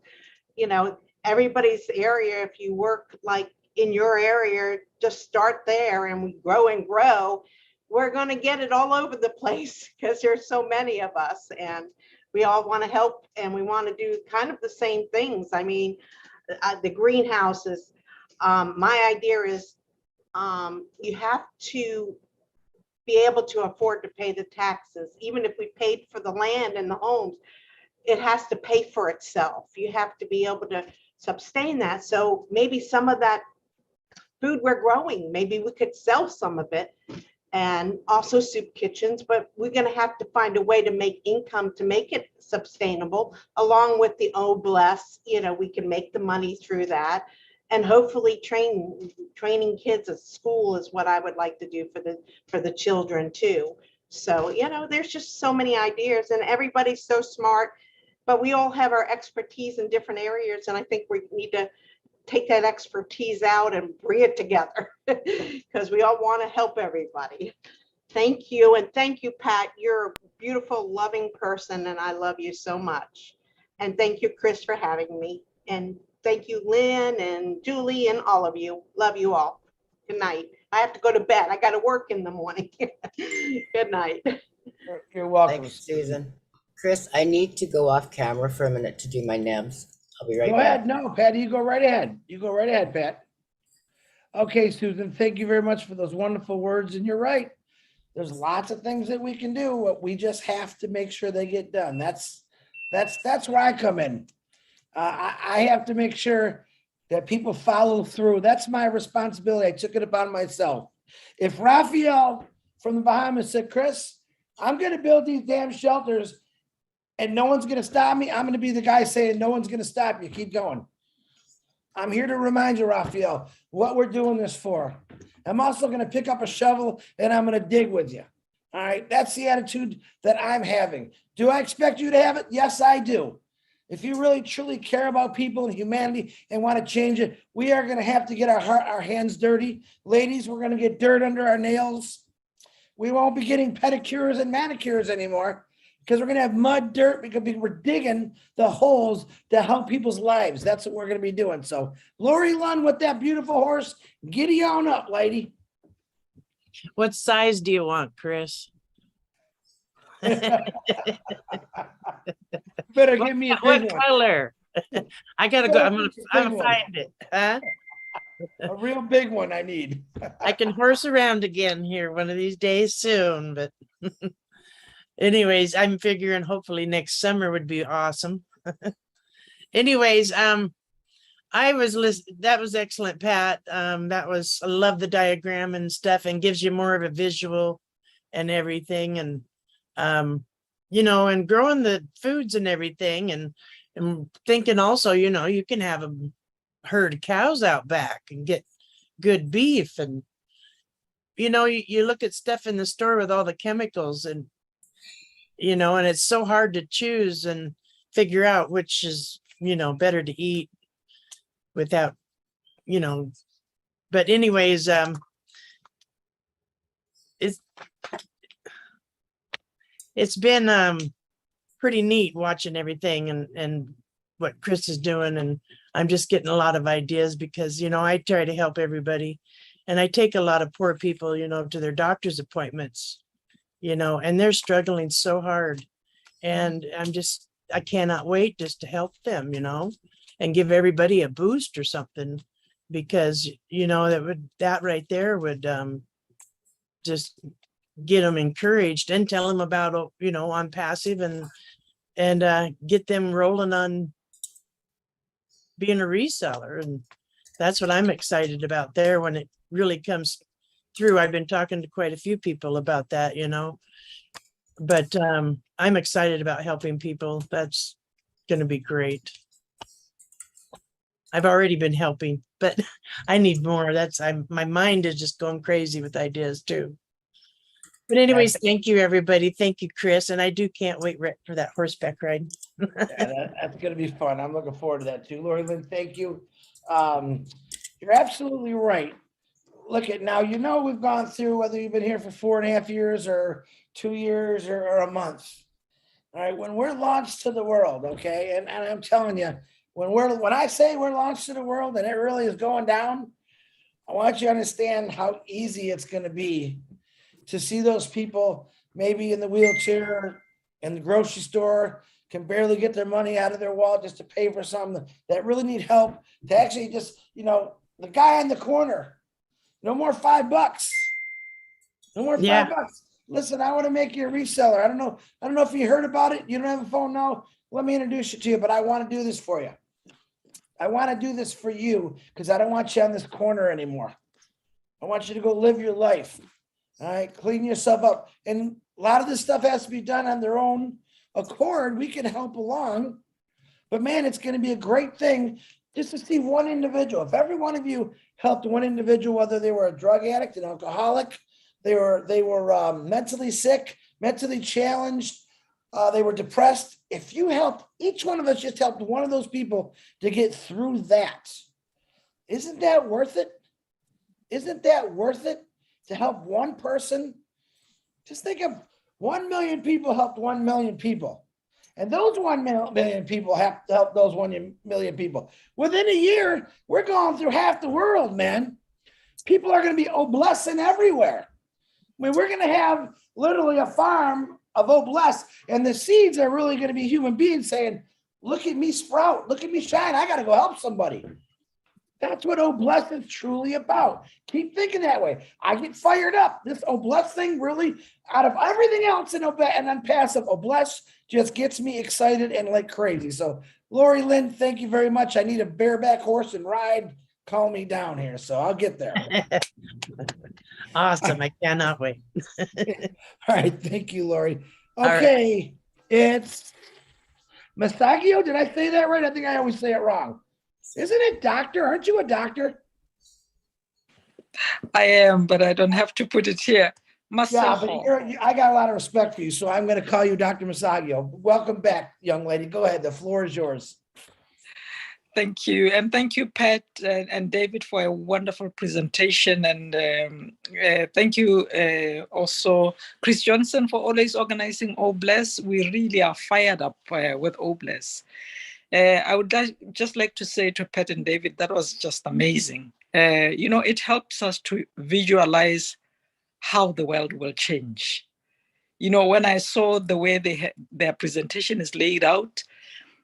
you know, everybody's area, if you work like in your area, just start there and we grow and grow. We're going to get it all over the place because there's so many of us and we all want to help and we want to do kind of the same things. I mean, the greenhouses, my idea is you have to be able to afford to pay the taxes. Even if we paid for the land and the homes, it has to pay for itself. You have to be able to sustain that. So maybe some of that food we're growing, maybe we could sell some of it, and also soup kitchens, but we're going to have to find a way to make income to make it sustainable along with the Bless, you know, we can make the money through that. And hopefully training kids at school is what I would like to do for the children too. So, you know, there's just so many ideas and everybody's so smart, but we all have our expertise in different areas. And I think we need to take that expertise out and bring it together because we all want to help everybody. Thank you. And thank you, Pat. You're a beautiful, loving person, and I love you so much. And thank you, Chris, for having me. And thank you, Lynn and Julie and all of you. Love you all. Good night. I have to go to bed. I got to work in the morning. Good night. You're welcome. Thanks, Susan. Chris, I need to go off camera for a minute to do my nibs. I'll be right Go back. ahead. No, Patty, you go right ahead. You go right ahead, Pat. Okay, Susan, thank you very much for those wonderful words. And you're right. There's lots of things that we can do, but we just have to make sure they get done. That's where I come in. I have to make sure that people follow through. That's my responsibility. I took it upon myself. If Raphael from the Bahamas said, Chris, I'm going to build these damn shelters and no one's going to stop me, I'm going to be the guy saying, no one's going to stop you. Keep going. I'm here to remind you, Raphael, what we're doing this for. I'm also going to pick up a shovel and I'm going to dig with you. All right. That's the attitude that I'm having. Do I expect you to have it? Yes, I do. If you really truly care about people and humanity and want to change it, we are going to have to get our hands dirty. Ladies, we're going to get dirt under our nails. We won't be getting pedicures and manicures anymore because we're going to have mud, dirt, because we're digging the holes to help people's lives. That's what we're going to be doing. So Lori Lund with that beautiful horse, giddy on up, lady. What size do you want, Chris? Better give me a What big one. color? I gotta go. I'm Big gonna one. find it. Huh? A real big one I need. I can horse around again here one of these days soon, but Anyways, I'm figuring hopefully next summer would be awesome. Anyways, I was listening. That was excellent, Pat. That was, I love the diagram and stuff, and gives you more of a visual and everything. And, you know, and growing the foods and everything, and thinking also, you know, you can have a herd of cows out back and get good beef. And, you know, you look at stuff in the store with all the chemicals, and, you know, and it's so hard to choose and figure out which is, you know, better to eat without, you know. But anyways, it's been pretty neat watching everything and what Chris is doing. And I'm just getting a lot of ideas because, you know, I try to help everybody, and I take a lot of poor people, you know, to their doctor's appointments, you know, and they're struggling so hard. And I cannot wait just to help them, you know, and give everybody a boost or something, because, you know, that right there would just get them encouraged, and tell them about, you know, ONPASSIVE, and get them rolling on being a reseller. And that's what I'm excited about there when it really comes through. I've been talking to quite a few people about that, you know, but I'm excited about helping people. That's going to be great. I've already been helping, but I need more. My mind is just going crazy with ideas too. But anyways, thank you, everybody. Thank you, Chris. And I can't wait for that horseback ride. Yeah, that's going to be fun. I'm looking forward to that too. Lori Lynn, thank you. You're absolutely right. Look at now, you know, we've gone through, whether you've been here for 4.5 years or 2 years or a month. All right, when we're launched to the world, okay, and I'm telling you, when I say we're launched to the world and it really is going down, I want you to understand how easy it's going to be to see those people maybe in the wheelchair in the grocery store, can barely get their money out of their wallet just to pay for something, that really need help, to actually just, you know, the guy in the corner, no more $5. No more Yeah. $5. Listen, I want to make you a reseller. I don't know if you heard about it. You don't have a phone now. Let me introduce you to you, but I want to do this for you. I want to do this for you because I don't want you on this corner anymore. I want you to go live your life. All right, clean yourself up. And a lot of this stuff has to be done on their own accord. We can help along, but man, it's going to be a great thing just to see one individual. If every one of you helped one individual, whether they were a drug addict, an alcoholic, they were mentally sick, mentally challenged, they were depressed. If you helped, each one of us just helped one of those people to get through that. Isn't that worth it? Isn't that worth it to help one person? Just think of 1 million people helped 1 million people. And those 1 million people have to help those 1 million people. Within a year, we're going through half the world, man. People are going to be blessing everywhere. I mean, we're going to have literally a farm of bless, and the seeds are really going to be human beings saying, look at me sprout, look at me shine. I got to go help somebody. That's what bless is truly about. Keep thinking that way. I get fired up. This bless thing really, out of everything else in ONPASSIVE, bless just gets me excited and like crazy. So Lori Lynn, thank you very much. I need a bareback horse and ride. Calm me down here. So I'll get there. Awesome. I cannot wait. All right. Thank you, Lori. Okay. It's Masagio. Did I say that right? I think I always say it wrong. Isn't it doctor? Aren't you a doctor? I am, but I don't have to put it here. Yeah, but I got a lot of respect for you, so I'm going to call you Dr. Masagio. Welcome back, young lady. Go ahead. The floor is yours. Thank you. And thank you, Pat and David, for a wonderful presentation. And thank you also, Chris Johnson, for always organizing Bless. We really are fired up with Bless. I would just like to say to Pat and David, that was just amazing. You know, it helps us to visualize how the world will change. You know, when I saw the way their presentation is laid out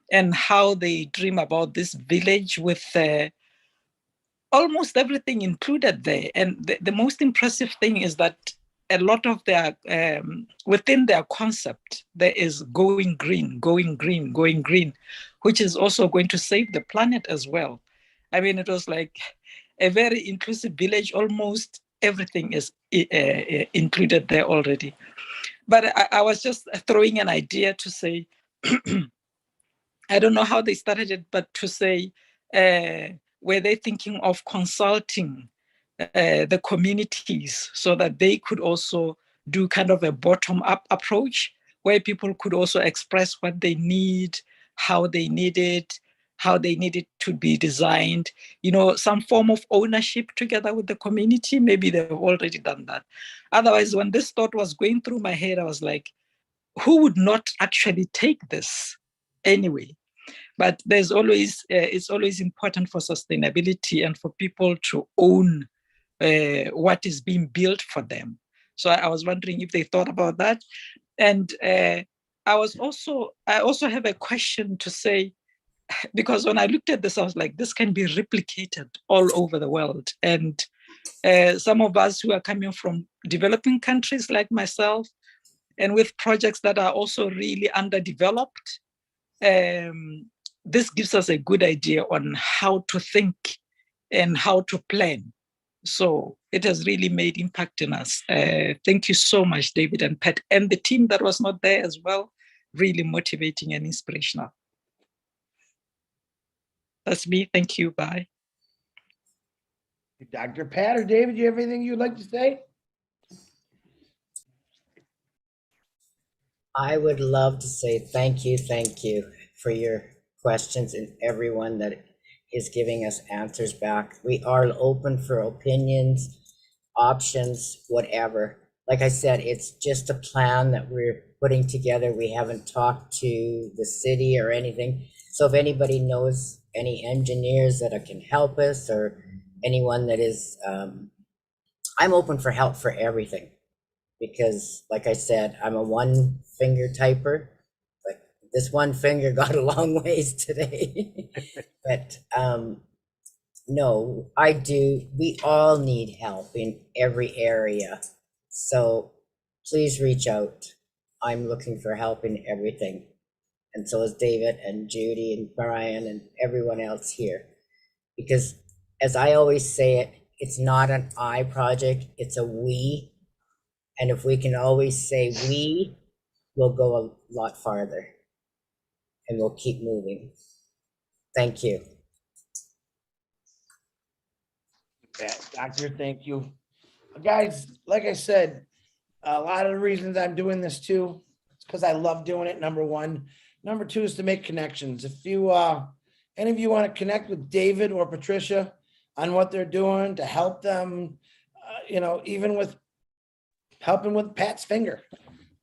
and how they dream about this village with almost everything included there. And the most impressive thing is that a lot of their, within their concept, there is going green, going green, going green, which is also going to save the planet as well. I mean, it was like a very inclusive village, almost everything is included there already. But I was just throwing an idea to say, I don't know how they started it, but to say, were they thinking of consulting the communities so that they could also do kind of a bottom-up approach where people could also express what they need, how they need it, how they need it to be designed, you know, some form of ownership together with the community. Maybe they've already done that. Otherwise, when this thought was going through my head, I was like, who would not actually take this anyway? But there's always, it's always important for sustainability and for people to own what is being built for them. So I was wondering if they thought about that. And I also have a question to say, because when I looked at this, I was like, this can be replicated all over the world. And some of us who are coming from developing countries like myself, and with projects that are also really underdeveloped, this gives us a good idea on how to think and how to plan. So it has really made impact in us. Thank you so much, David and Pat, and the team that was not there as well. Really motivating and inspirational. That's me. Thank you. Bye. Dr. Pat or David, do you have anything you'd like to say? I would love to say thank you for your questions and everyone that is giving us answers back. We are open for opinions, options, whatever. Like I said, it's just a plan that we're putting together. We haven't talked to the city or anything. So if anybody knows any engineers that can help us or anyone that is, I'm open for help for everything. Because like I said, I'm a one finger typer, but this one finger got a long ways today. But no, I do. We all need help in every area. So please reach out. I'm looking for help in everything. And so is David and Judy and Brian and everyone else here. Because as I always say it, it's not an I project, it's a we. And if we can always say we, we'll go a lot farther and we'll keep moving. Thank you. Doctor, thank you. Guys, like I said, a lot of the reasons I'm doing this too, it's because I love doing it, number one. Number two is to make connections. If you, any of you want to connect with David or Patricia on what they're doing to help them, you know, even with helping with Pat's finger,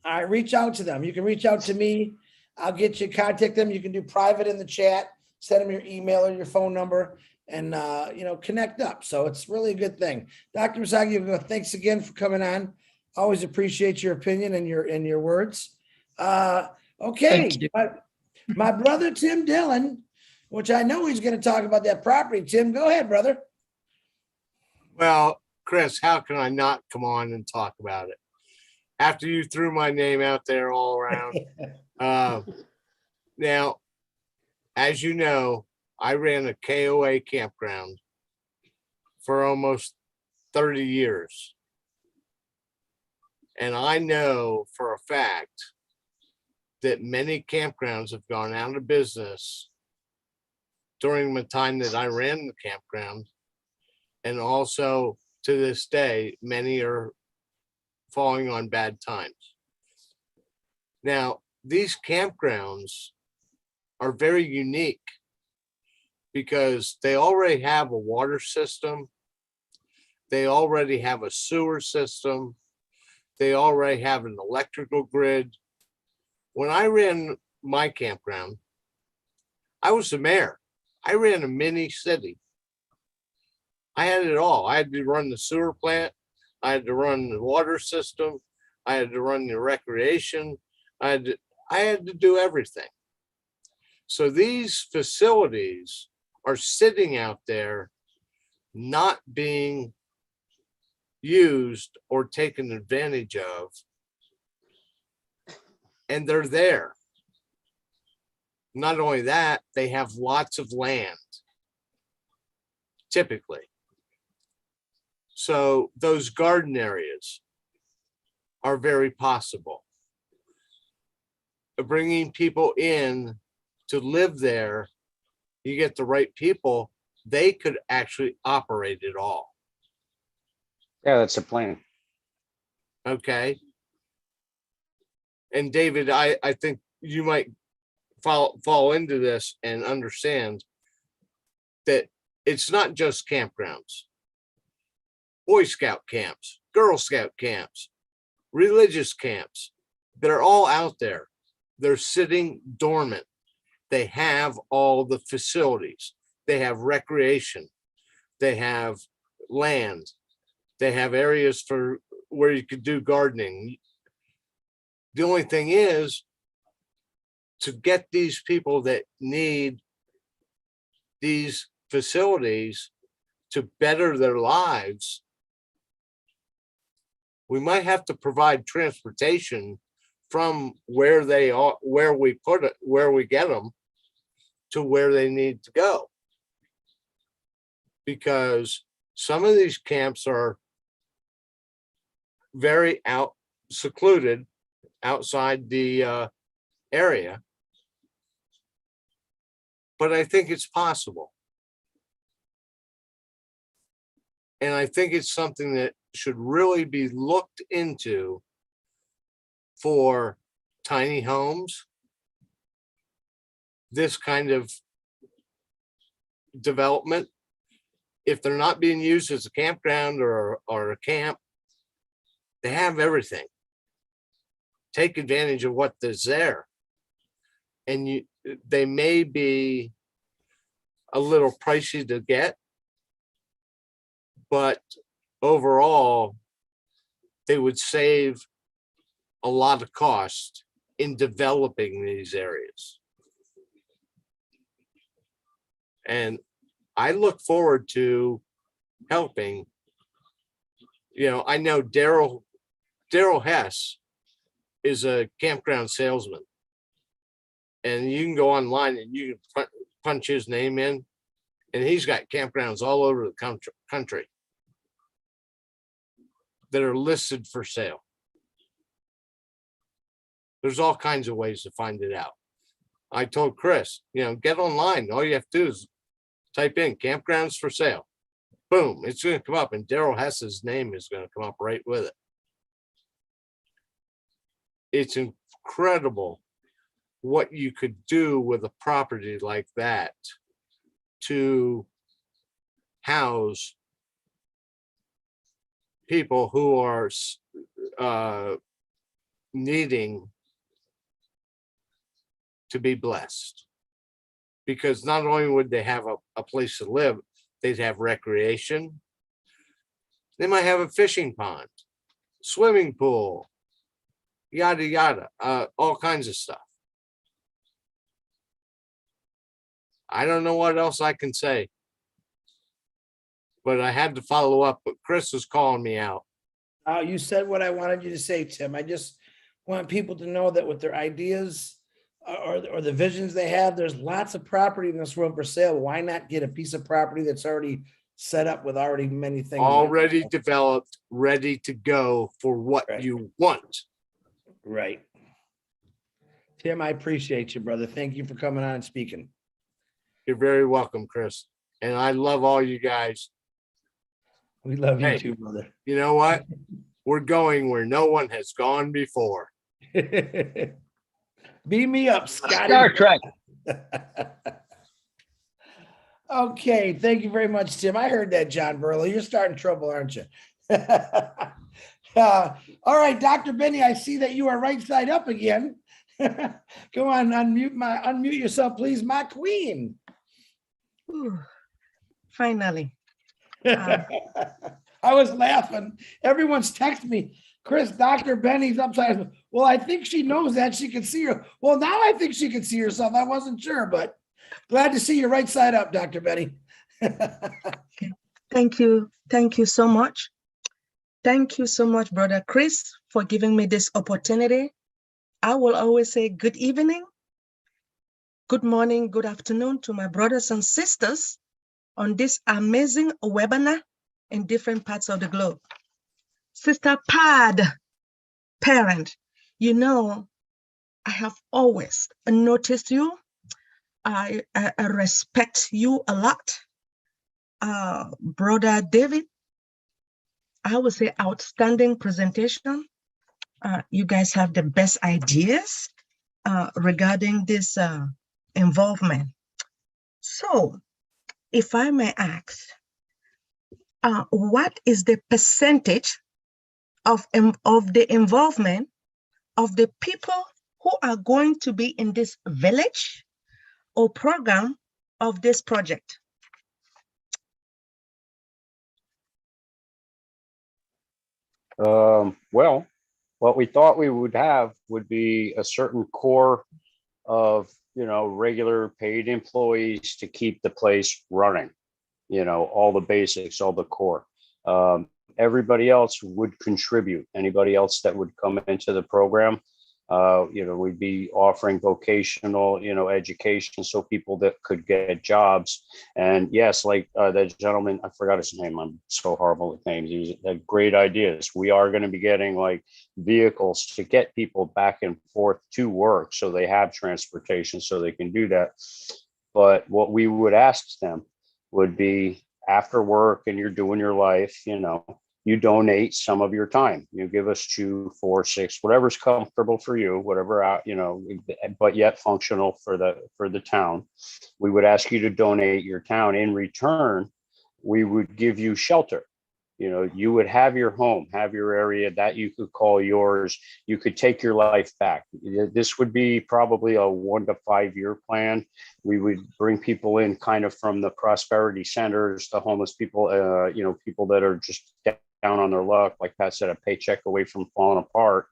all right, reach out to them. You can reach out to me. I'll get you, contact them. You can do private in the chat, send them your email or your phone number, and you know, connect up. So it's really a good thing. Dr. Misaki, thanks again for coming on. Always appreciate your opinion and your words. Okay, my brother Tim Dillon, which I know he's going to talk about that property. Tim, go ahead, brother. Well, Chris, how can I not come on and talk about it after you threw my name out there all around? Now, as you know, I ran a KOA campground for almost 30 years. And I know for a fact that many campgrounds have gone out of business during the time that I ran the campground. And also to this day, many are falling on bad times. Now, these campgrounds are very unique because they already have a water system. They already have a sewer system. They already have an electrical grid. When I ran my campground, I was the mayor. I ran a mini city. I had it all. I had to run the sewer plant. I had to run the water system. I had to run the recreation. I had to do everything. So these facilities are sitting out there not being used or taken advantage of. And they're there. Not only that, they have lots of land, typically. So those garden areas are very possible. Bringing people in to live there, you get the right people, they could actually operate it all. Yeah, that's the plan. Okay. And David, I think you might fall into this and understand that it's not just campgrounds. Boy Scout camps, Girl Scout camps, religious camps, they're all out there. They're sitting dormant. They have all the facilities. They have recreation. They have land. They have areas for where you could do gardening. The only thing is to get these people that need these facilities to better their lives, we might have to provide transportation from where they are, where we put it, where we get them to where they need to go. Because some of these camps are very secluded outside the area. But I think it's possible. And I think it's something that should really be looked into for tiny homes, this kind of development. If they're not being used as a campground or a camp, they have everything. Take advantage of what is there. And they may be a little pricey to get, but overall, they would save a lot of cost in developing these areas. And I look forward to helping. You know, I know Daryl Hess is a campground salesman. And you can go online and you can punch his name in, and he's got campgrounds all over the country that are listed for sale. There's all kinds of ways to find it out. I told Chris, you know, get online. All you have to do is type in campgrounds for sale. Boom, it's going to come up, and Daryl Hess's name is going to come up right with it. It's incredible what you could do with a property like that to house people who are needing to be blessed. Because not only would they have a place to live, they'd have recreation. They might have a fishing pond, swimming pool, yada, yada, all kinds of stuff. I don't know what else I can say, but I had to follow up, but Chris was calling me out. You said what I wanted you to say, Tim. I just want people to know that with their ideas or the visions they have, there's lots of property in this world for sale. Why not get a piece of property that's already set up with already many things already developed, ready to go for what you want. Right. Tim, I appreciate you, brother. Thank you for coming on and speaking. You're very welcome, Chris. And I love all you guys. We love you Hey, too, brother. You know what? We're going where no one has gone before. Beam me up, Scotty. Star Trek. Okay, thank you very much, Tim. I heard that, John Burlow. You're starting trouble, aren't you? All right, Dr. Benny, I see that you are right side up again. Go on, unmute yourself, please, my queen. Ooh, finally. I was laughing. Everyone's texting me, Chris, Dr. Benny's upside. Well, I think she knows that she can see her. Well, now I think she can see herself. I wasn't sure, but glad to see you right side up, Dr. Benny. Thank you. Thank you so much. Thank you so much, Brother Chris, for giving me this opportunity. I will always say good evening, good morning, good afternoon to my brothers and sisters on this amazing webinar in different parts of the globe. Sister Pad, parent, you know, I have always noticed you. I respect you a lot. Brother David, I would say outstanding presentation. You guys have the best ideas regarding this involvement. So, if I may ask, what is the percentage of the involvement of the people who are going to be in this village or program of this project? Well, what we thought we would have would be a certain core of, regular paid employees to keep the place running, all the basics, all the core. Everybody else would contribute. Anybody else that would come into the program, we'd be offering vocational, education, so people that could get jobs. And yes, like that gentleman, I forgot his name. I'm so horrible with names. He had great ideas. We are going to be getting like vehicles to get people back and forth to work, so they have transportation, so they can do that. But what we would ask them would be, after work and you're doing your life, you donate some of your time. You give us 2, 4, 6, whatever's comfortable for you, whatever, but yet functional for the town. We would ask you to donate your town. In return, we would give you shelter. You would have your home, have your area that you could call yours. You could take your life back. This would be probably a 1 to 5 year plan. We would bring people in kind of from the prosperity centers, the homeless people, people that are just down on their luck, like Pat said, a paycheck away from falling apart.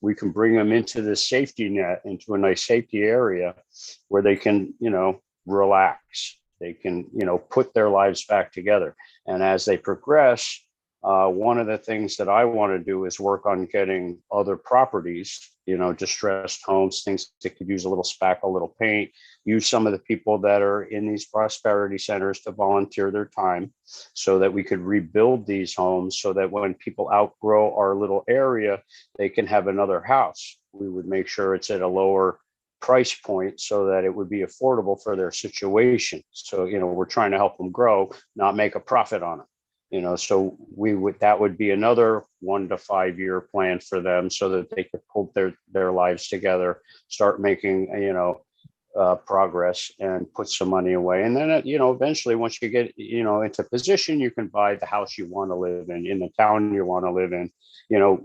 We can bring them into the safety net, into a nice safety area where they can, relax. They can, put their lives back together. And as they progress, one of the things that I want to do is work on getting other properties, distressed homes, things that could use a little spackle, a little paint, use some of the people that are in these prosperity centers to volunteer their time, so that we could rebuild these homes, so that when people outgrow our little area, they can have another house. We would make sure it's at a lower price point so that it would be affordable for their situation. So, we're trying to help them grow, not make a profit on it. So that would be another 1 to 5 year plan for them, so that they could pull their lives together, start making, progress, and put some money away. And then, eventually, once you get, into position, you can buy the house you want to live in the town you want to live in,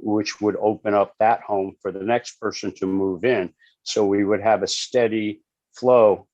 which would open up that home for the next person to move in. So we would have a steady flow,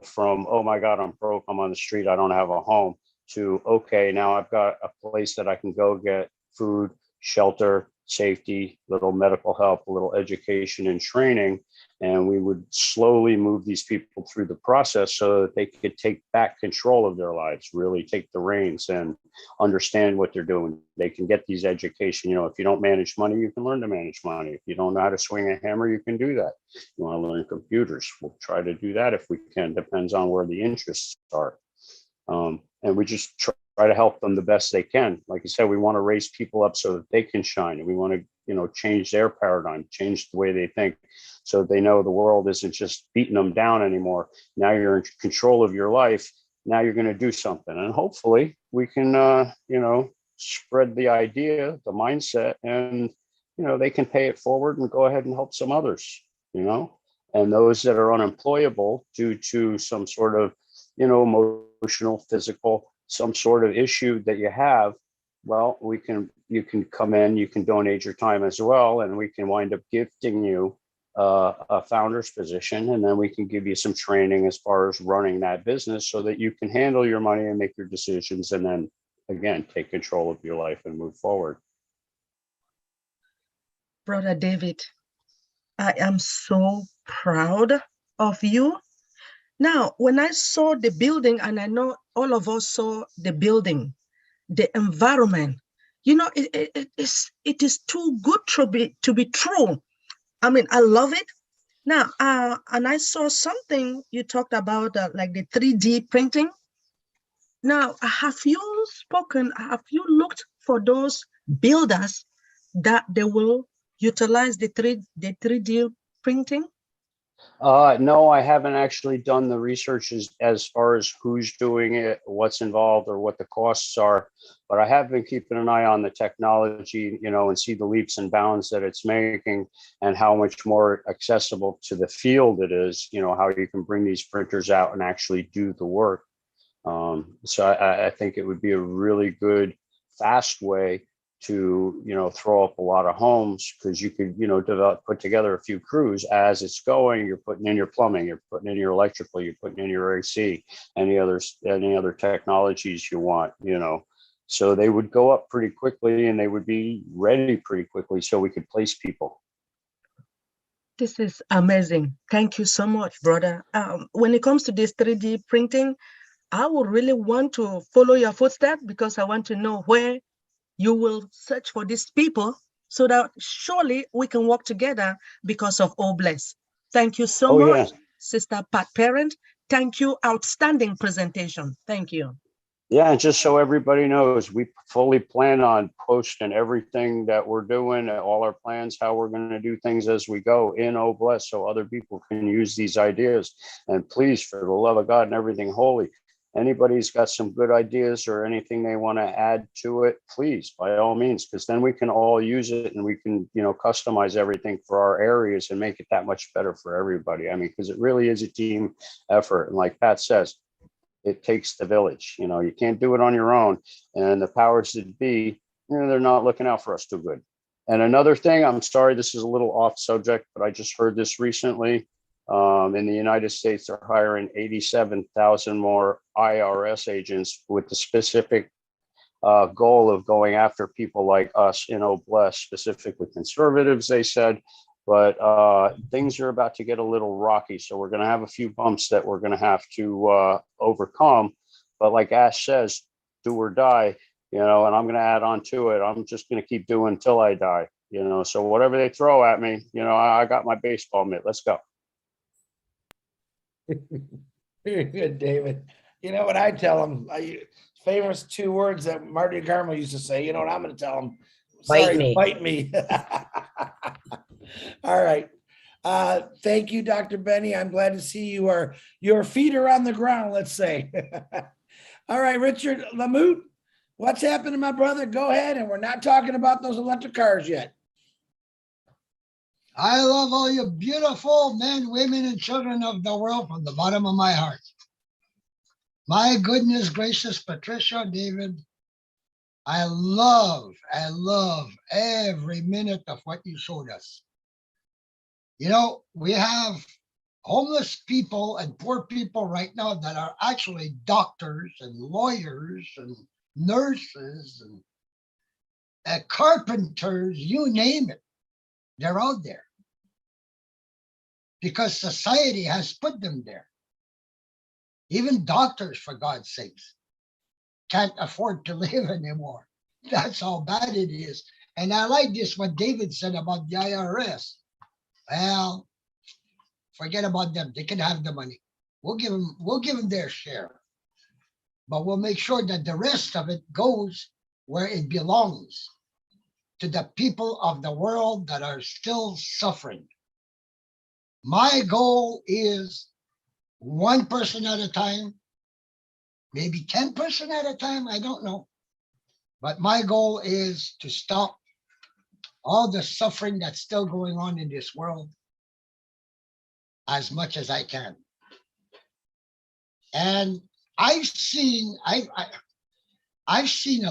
from, oh my God, I'm broke, I'm on the street, I don't have a home, to, okay, now I've got a place that I can go get food, shelter, safety, little medical help, a little education and training. And we would slowly move these people through the process so that they could take back control of their lives, really take the reins and understand what they're doing. They can get these education. If you don't manage money, you can learn to manage money. If you don't know how to swing a hammer, you can do that. You want to learn computers, we'll try to do that if we can. Depends on where the interests are. And we just try to help them the best they can. Like you said, we want to raise people up so that they can shine, and we want to, change their paradigm, change the way they think, so they know the world isn't just beating them down anymore. Now you're in control of your life. Now you're going to do something, and hopefully we can, spread the idea, the mindset, and, they can pay it forward and go ahead and help some others, and those that are unemployable due to some sort of, emotional, physical, some sort of issue that you have, well, you can come in, you can donate your time as well, and we can wind up gifting you a founder's position, and then we can give you some training as far as running that business, so that you can handle your money and make your decisions, and then again take control of your life and move forward. Brother David, I am so proud of you. Now, when I saw the building, and I know all of us saw the building, the environment, You know, it is too good to be true. I mean, I love it. Now, and I saw something you talked about, like the 3D printing. Now, have you looked for those builders that they will utilize the 3D printing? No, I haven't actually done the research as far as who's doing it, what's involved, or what the costs are. But I have been keeping an eye on the technology, you know, and see the leaps and bounds that it's making and how much more accessible to the field it is, you know, how you can bring these printers out and actually do the work. So I think it would be a really good, fast way to, you know, throw up a lot of homes, because you could, you know, put together a few crews as it's going. You're putting in your plumbing, you're putting in your electrical, you're putting in your AC, any other technologies you want, you know. So they would go up pretty quickly and they would be ready pretty quickly so we could place people. This is amazing. Thank you so much, brother. When it comes to this 3D printing, I would really want to follow your footsteps, because I want to know where you will search for these people, so that surely we can work together because of All Bless. Thank you so much, Yeah. Sister Pat Parent. Thank you. Outstanding presentation. Thank you. Yeah, and just so everybody knows, we fully plan on posting everything that we're doing, all our plans, how we're going to do things as we go in Oh Bless, so other people can use these ideas. And please, for the love of God and everything holy, anybody's got some good ideas or anything they want to add to it, please, by all means, because then we can all use it and we can, you know, customize everything for our areas and make it that much better for everybody. I mean, because it really is a team effort. And like Pat says, it takes the village. You know, you can't do it on your own. And the powers that be, you know, they're not looking out for us too good. And another thing, I'm sorry, this is a little off subject, but I just heard this recently. In the United States, they're hiring 87,000 more IRS agents with the specific goal of going after people like us in Oh Bless, specifically conservatives, they said. But things are about to get a little rocky. So we're going to have a few bumps that we're going to have to overcome. But like Ash says, do or die, you know, and I'm going to add on to it. I'm just going to keep doing until I die, you know. So whatever they throw at me, you know, I got my baseball mitt. Let's go. Very good, David. You know what I tell them? Famous 2 words that Marty Garmo used to say. You know what I'm going to tell them? Bite me. Bite me. All right. Thank you, Dr. Benny. I'm glad to see your feet are on the ground, let's say. All right, Richard Lamoot, what's happening, my brother? Go ahead. And we're not talking about those electric cars yet. I love all you beautiful men, women, and children of the world from the bottom of my heart. My goodness gracious, Patricia, David, I love every minute of what you showed us. You know, we have homeless people and poor people right now that are actually doctors and lawyers and nurses and carpenters, you name it. They're out there because society has put them there. Even doctors, for God's sakes, can't afford to live anymore. That's how bad it is. And I like this, what David said about the IRS. Well, forget about them. They can have the money. We'll give them their share. But we'll make sure that the rest of it goes where it belongs, to the people of the world that are still suffering. My goal is 1 person at a time, maybe 10% at a time, I don't know. But my goal is to stop all the suffering that's still going on in this world as much as I can. And I've seen a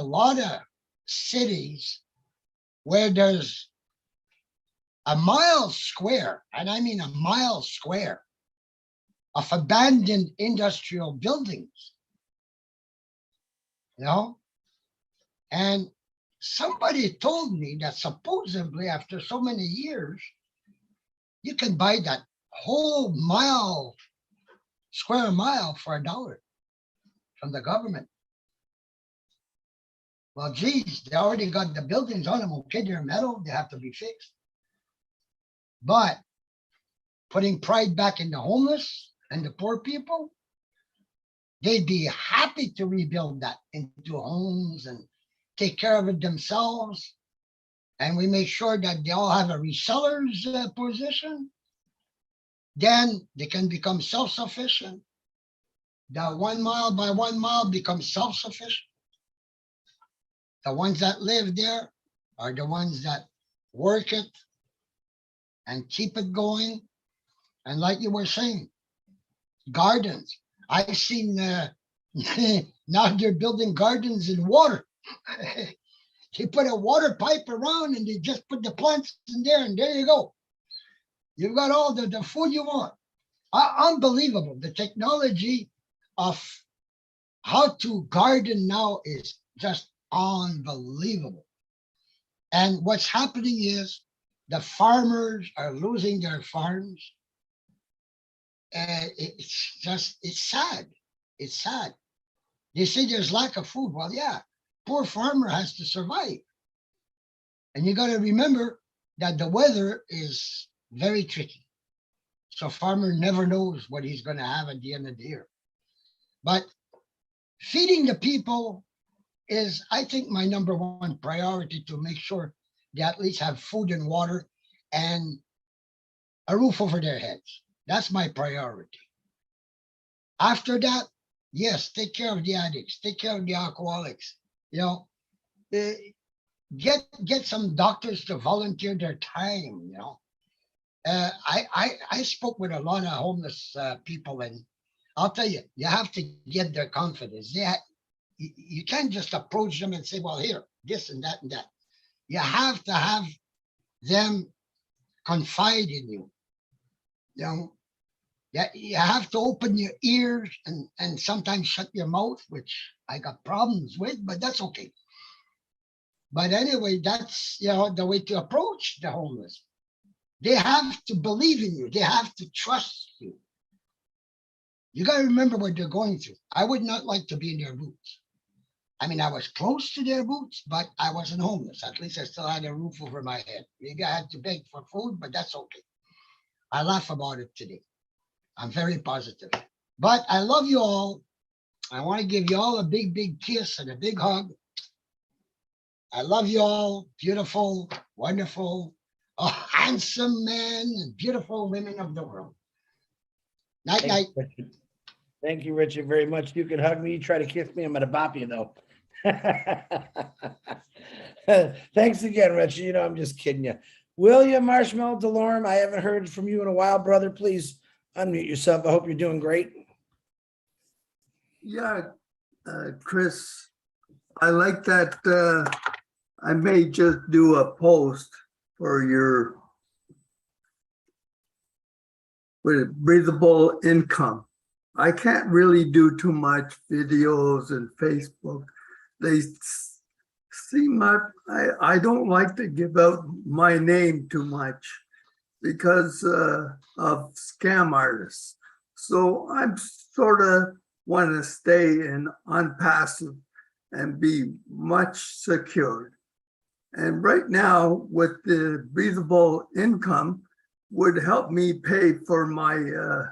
lot of cities where there's a mile square, and I mean a mile square, of abandoned industrial buildings, you know? And somebody told me that supposedly after so many years, you can buy that whole square mile for $1 from the government. Well, geez, they already got the buildings on them. Okay, they're metal, they have to be fixed. But putting pride back in the homeless and the poor people, they'd be happy to rebuild that into homes and take care of it themselves. And we make sure that they all have a reseller's position. Then they can become self-sufficient. The 1 mile by 1 mile becomes self-sufficient. The ones that live there are the ones that work it and keep it going. And like you were saying, gardens. I've seen now they're building gardens in water. They put a water pipe around and they just put the plants in there, and there you go. You've got all the food you want. Unbelievable. The technology of how to garden now is just unbelievable. And what's happening is the farmers are losing their farms. It's sad. It's sad. They say there's lack of food. Well, yeah, poor farmer has to survive. And you got to remember that the weather is very tricky. So farmer never knows what he's going to have at the end of the year. But feeding the people is, I think, my number one priority, to make sure they at least have food and water and a roof over their heads. That's my priority. After that, yes, take care of the addicts, take care of the alcoholics. You know, get some doctors to volunteer their time. You know, I spoke with a lot of homeless people, and I'll tell you, you have to get their confidence. You can't just approach them and say, well, here, this and that and that. You have to have them confide in you. You know, you have to open your ears and sometimes shut your mouth, which I got problems with, but that's okay. But anyway, that's, you know, the way to approach the homeless. They have to believe in you. They have to trust you. You got to remember what they're going through. I would not like to be in their boots. I mean, I was close to their boots, but I wasn't homeless. At least I still had a roof over my head. Maybe I had to beg for food, but that's okay. I laugh about it today. I'm very positive. But I love you all. I want to give you all a big, big kiss and a big hug. I love you all. Beautiful, wonderful, handsome men and beautiful women of the world. Night, night. Thank you, Richard, very much. You can hug me. You try to kiss me, I'm going to bop you, though. Thanks again, Richard. You know, I'm just kidding you. William Marshmallow Delorme, I haven't heard from you in a while, brother. Please unmute yourself. I hope you're doing great. Yeah, Chris, I like that. I may just do a post for your breathable income. I can't really do too much videos and Facebook. They seem I don't like to give out my name too much because of scam artists. So I'm sort of want to stay in ONPASSIVE and be much secured. And right now with the breathable income would help me pay for my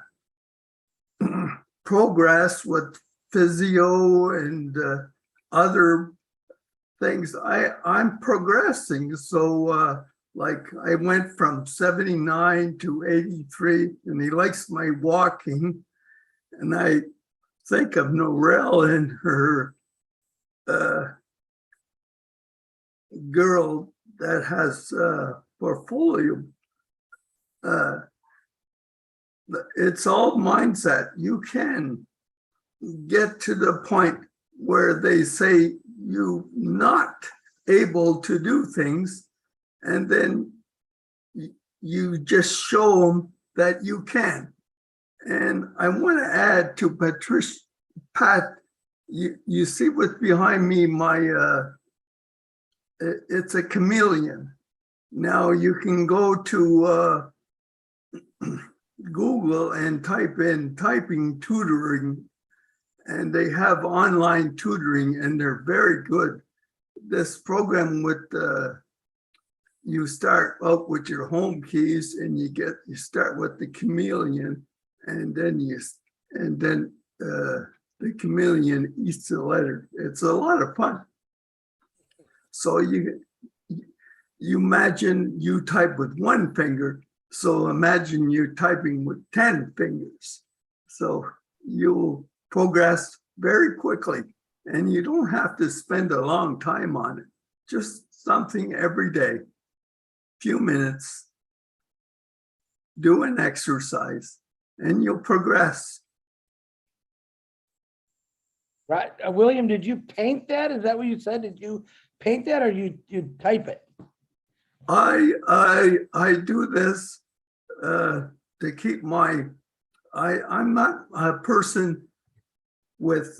progress with physio and other things. I'm progressing. So like I went from 79 to 83, and he likes my walking. And I think of Norelle and her girl that has portfolio. It's all mindset. You can get to the point where they say you're not able to do things, and then you just show them that you can. And I want to add to Pat, you see what's behind me, it's a chameleon. Now you can go to Google and type in typing tutoring, and they have online tutoring, and they're very good. this program with you start out with your home keys and you start with the chameleon, and then the chameleon eats the letter. It's a lot of fun. So you imagine you type with one finger. So imagine you typing with 10 fingers. So you'll progress very quickly, and you don't have to spend a long time on it. Just something every day, few minutes, do an exercise, and you'll progress. Right. William, did you paint that? Is that what you said? Did you paint that, or you type it? I do this to keep my, I'm not a person with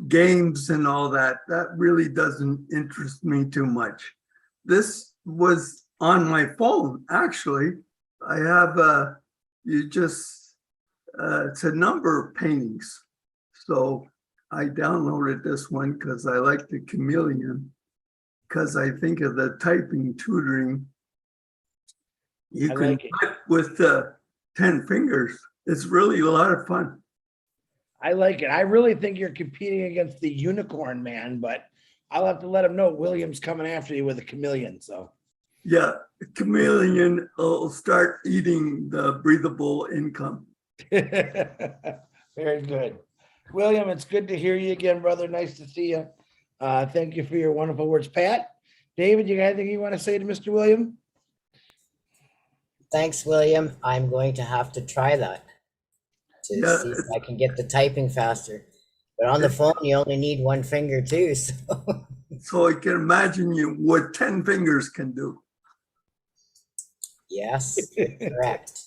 games and all that. That really doesn't interest me too much. This was on my phone, actually. I have it's a number of paintings. So I downloaded this one because I like the chameleon, because I think of the typing tutoring. You can type with 10 fingers. It's really a lot of fun. I like it. I really think you're competing against the unicorn man, but I'll have to let him know William's coming after you with a chameleon. So yeah, chameleon will start eating the breathable income. very good. William, it's good to hear you again, brother. Nice to see you. Thank you for your wonderful words. Pat, David, you got anything you want to say to Mr. William? Thanks, William. I'm going to have to try that to see if I can get the typing faster. But on the phone, you only need one finger too. So I can imagine what 10 fingers can do. Yes, correct.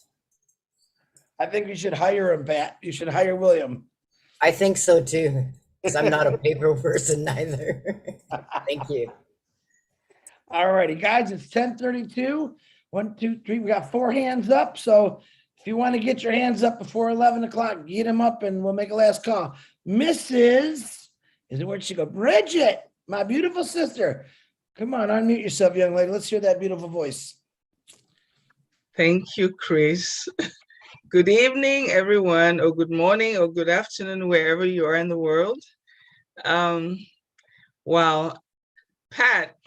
I think you should hire him, Pat. You should hire William. I think so too, because I'm not a paper person either. Thank you. All righty, guys, it's 10:32. 1, 2, 3. We got 4 hands up. So if you want to get your hands up before 11 o'clock, get them up and we'll make a last call. Mrs. Is it where'd she go? Bridget, my beautiful sister. Come on, unmute yourself, young lady. Let's hear that beautiful voice. Thank you, Chris. Good evening, everyone, or good morning, or good afternoon, wherever you are in the world. Wow, Pat,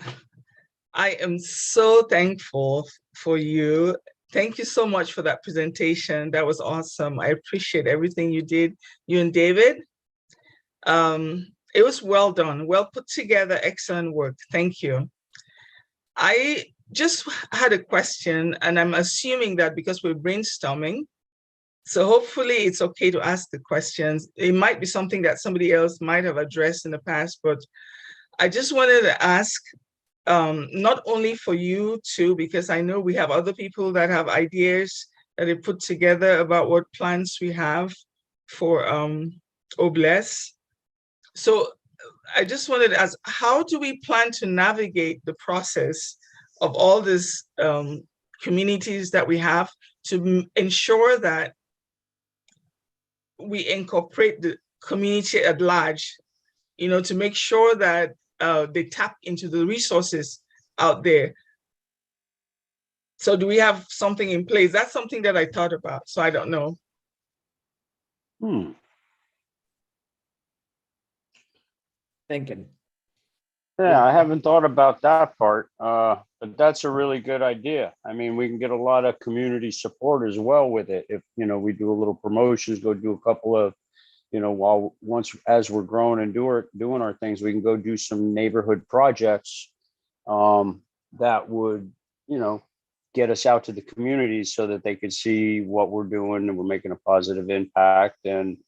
I am so thankful for you. Thank you so much for that presentation. That was awesome. I appreciate everything you did, you and David. It was well done, well put together, excellent work. Thank you. I just had a question, and I'm assuming that because we're brainstorming, so hopefully it's okay to ask the questions. It might be something that somebody else might have addressed in the past, but I just wanted to ask, not only for you too, because I know we have other people that have ideas that they put together about what plans we have for OBLES. So I just wanted to ask, how do we plan to navigate the process of all these communities that we have to ensure that we incorporate the community at large, you know, to make sure that they tap into the resources out there. So do we have something in place? That's something that I thought about, so I don't know. Thinking. Yeah, I haven't thought about that part, but that's a really good idea. I mean, we can get a lot of community support as well with it. If, you know, we do a little promotions, go do a couple of, you know, as we're growing and doing our things, we can go do some neighborhood projects that would, you know, get us out to the communities so that they could see what we're doing and we're making a positive impact. And,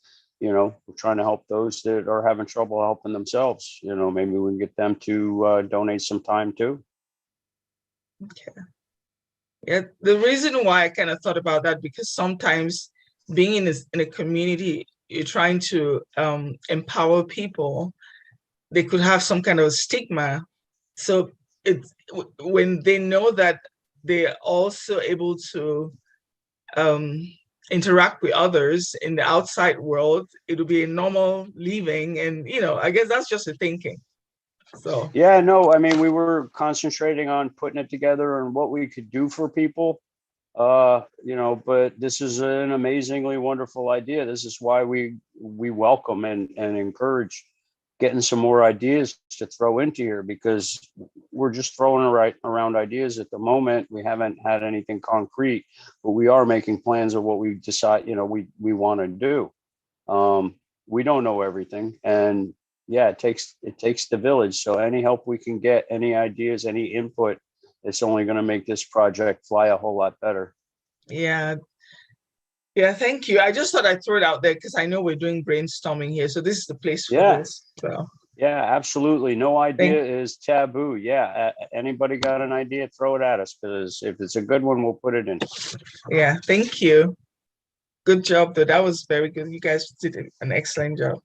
you know, we're trying to help those that are having trouble helping themselves. You know, maybe we can get them to donate some time too. Okay. Yeah, the reason why I kind of thought about that, because sometimes being in a community, you're trying to empower people, they could have some kind of stigma. So it's when they know that they're also able to interact with others in the outside world, it'll be a normal living. And, I guess that's just the thinking. So, Yeah, no, I mean, we were concentrating on putting it together and what we could do for people. But this is an amazingly wonderful idea. This is why we welcome and encourage getting some more ideas to throw into here, because we're just throwing around ideas at the moment. We haven't had anything concrete, but we are making plans of what we decide, we want to do. We don't know everything, and yeah, it takes the village. So any help we can get, any ideas, any input, it's only going to make this project fly a whole lot better. yeah. Yeah, thank you. I just thought I'd throw it out there because I know we're doing brainstorming here. So this is the place for this. So. Yeah, absolutely. No idea is taboo. Yeah. Anybody got an idea, throw it at us, because if it's a good one, we'll put it in. Yeah, thank you. Good job, though. That was very good. You guys did an excellent job.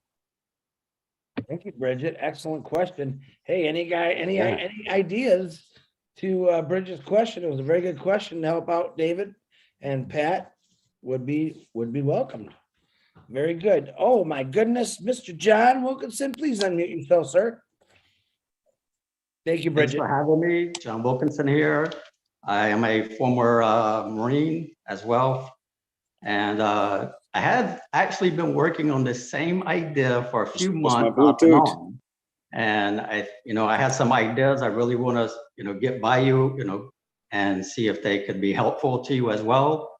Thank you, Bridget. Excellent question. Hey, any ideas to Bridget's question? It was a very good question to help out David and Pat. Would be welcomed. Very good. Oh my goodness, Mr. John Wilkinson, please unmute yourself, sir. Thank you, Bridget. Thanks for having me. John Wilkinson here. I am a former Marine as well. And I had actually been working on this same idea for a few months off and on. And I had some ideas I really want to, get by you, and see if they could be helpful to you as well.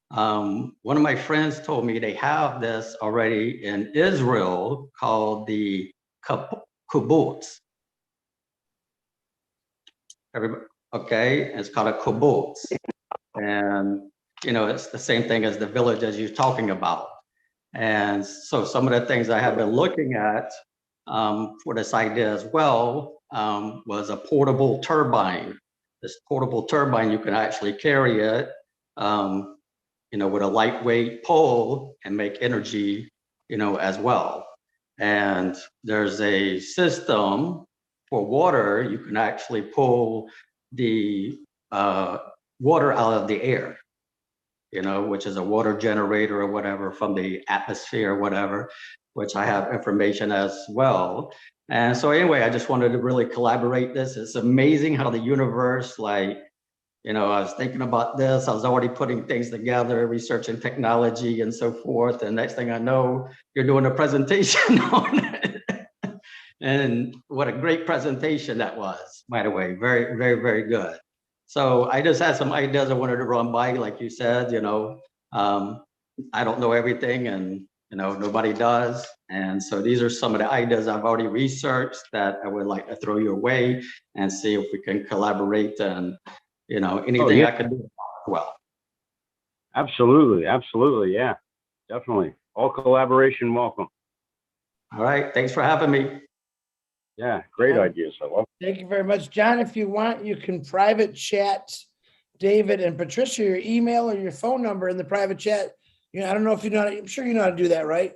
One of my friends told me they have this already in Israel called the kibbutz. Everybody, okay, it's called a kibbutz. And, it's the same thing as the village as you're talking about. And so some of the things I have been looking at for this idea as well was a portable turbine. This portable turbine, you can actually carry it with a lightweight pole and make energy, as well. And there's a system for water. You can actually pull the water out of the air, which is a water generator or whatever from the atmosphere or whatever, which I have information as well. And so anyway, I just wanted to really collaborate this. It's amazing how the universe, I was thinking about this. I was already putting things together, researching technology and so forth. And next thing I know, you're doing a presentation on it. And what a great presentation that was, by the way. Very, very, very good. So I just had some ideas I wanted to run by, like you said, I don't know everything, and nobody does. And so these are some of the ideas I've already researched that I would like to throw your way and see if we can collaborate and anything I can do well. Absolutely. Yeah, definitely. All collaboration welcome. All right. Thanks for having me. Yeah, great ideas. I love it. Thank you very much, John. If you want, you can private chat David and Patricia your email or your phone number in the private chat. I don't know if you know, I'm sure you know how to do that, right?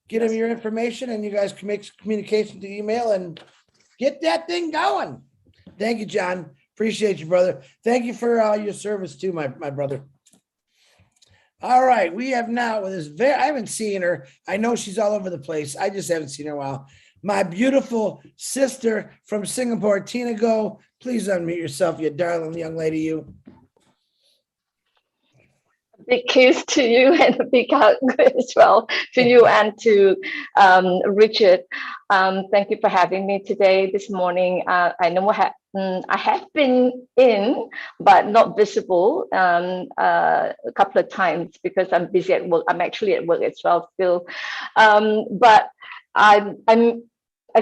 Get them your information and you guys can make communication to email and get that thing going. Thank you, John. Appreciate you, brother. Thank you for your service too, my brother. All right, we have now with this I haven't seen her. I know she's all over the place. I just haven't seen her in a while. My beautiful sister from Singapore, Tina Go. Please unmute yourself, you darling young lady, you. Big kiss to you and a big hug as well to you and to Richard. Thank you for having me today, this morning. I know I have been in, but not visible a couple of times because I'm busy at work. I'm actually at work as well still. But I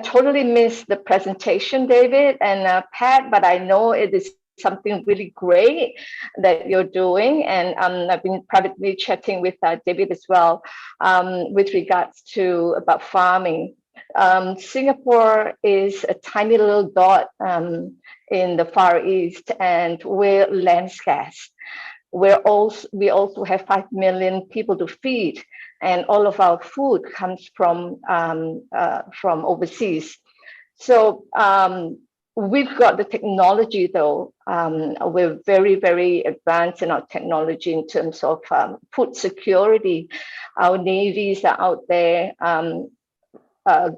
totally missed the presentation, David and Pat, but I know it is something really great that you're doing. And I've been privately chatting with David as well with regards to about farming. Singapore is a tiny little dot in the Far East, and we're land scarce. We also have 5 million people to feed, and all of our food comes from overseas. So we've got the technology though. We're very, very advanced in our technology in terms of food security. Our navies are out there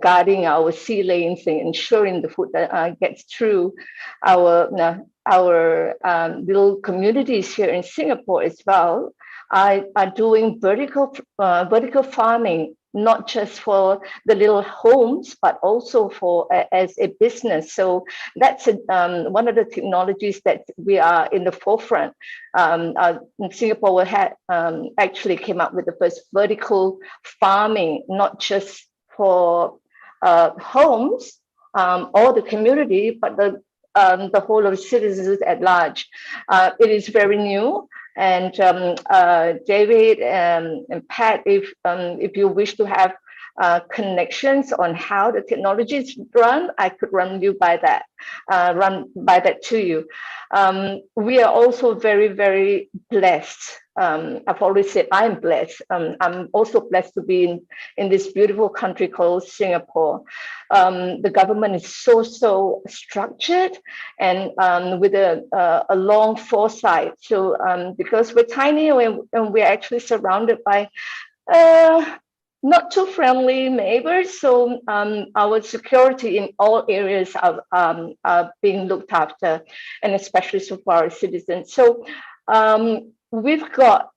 guarding our sea lanes and ensuring the food that gets through our little communities here in Singapore as well. Are doing vertical farming, not just for the little homes, but also for as a business. So that's one of the technologies that we are in the forefront. Singapore had actually came up with the first vertical farming, not just for homes or the community, but the whole of citizens at large. It is very new. And David and Pat, if you wish to have connections on how the technology is run, I could run that to you. We are also very, very blessed. I've always said I'm blessed. I'm also blessed to be in this beautiful country called Singapore. The government is so structured and with a long foresight. So because we're tiny and we're actually surrounded by not too friendly neighbors, so our security in all areas are being looked after, and especially so for our citizens. So we've got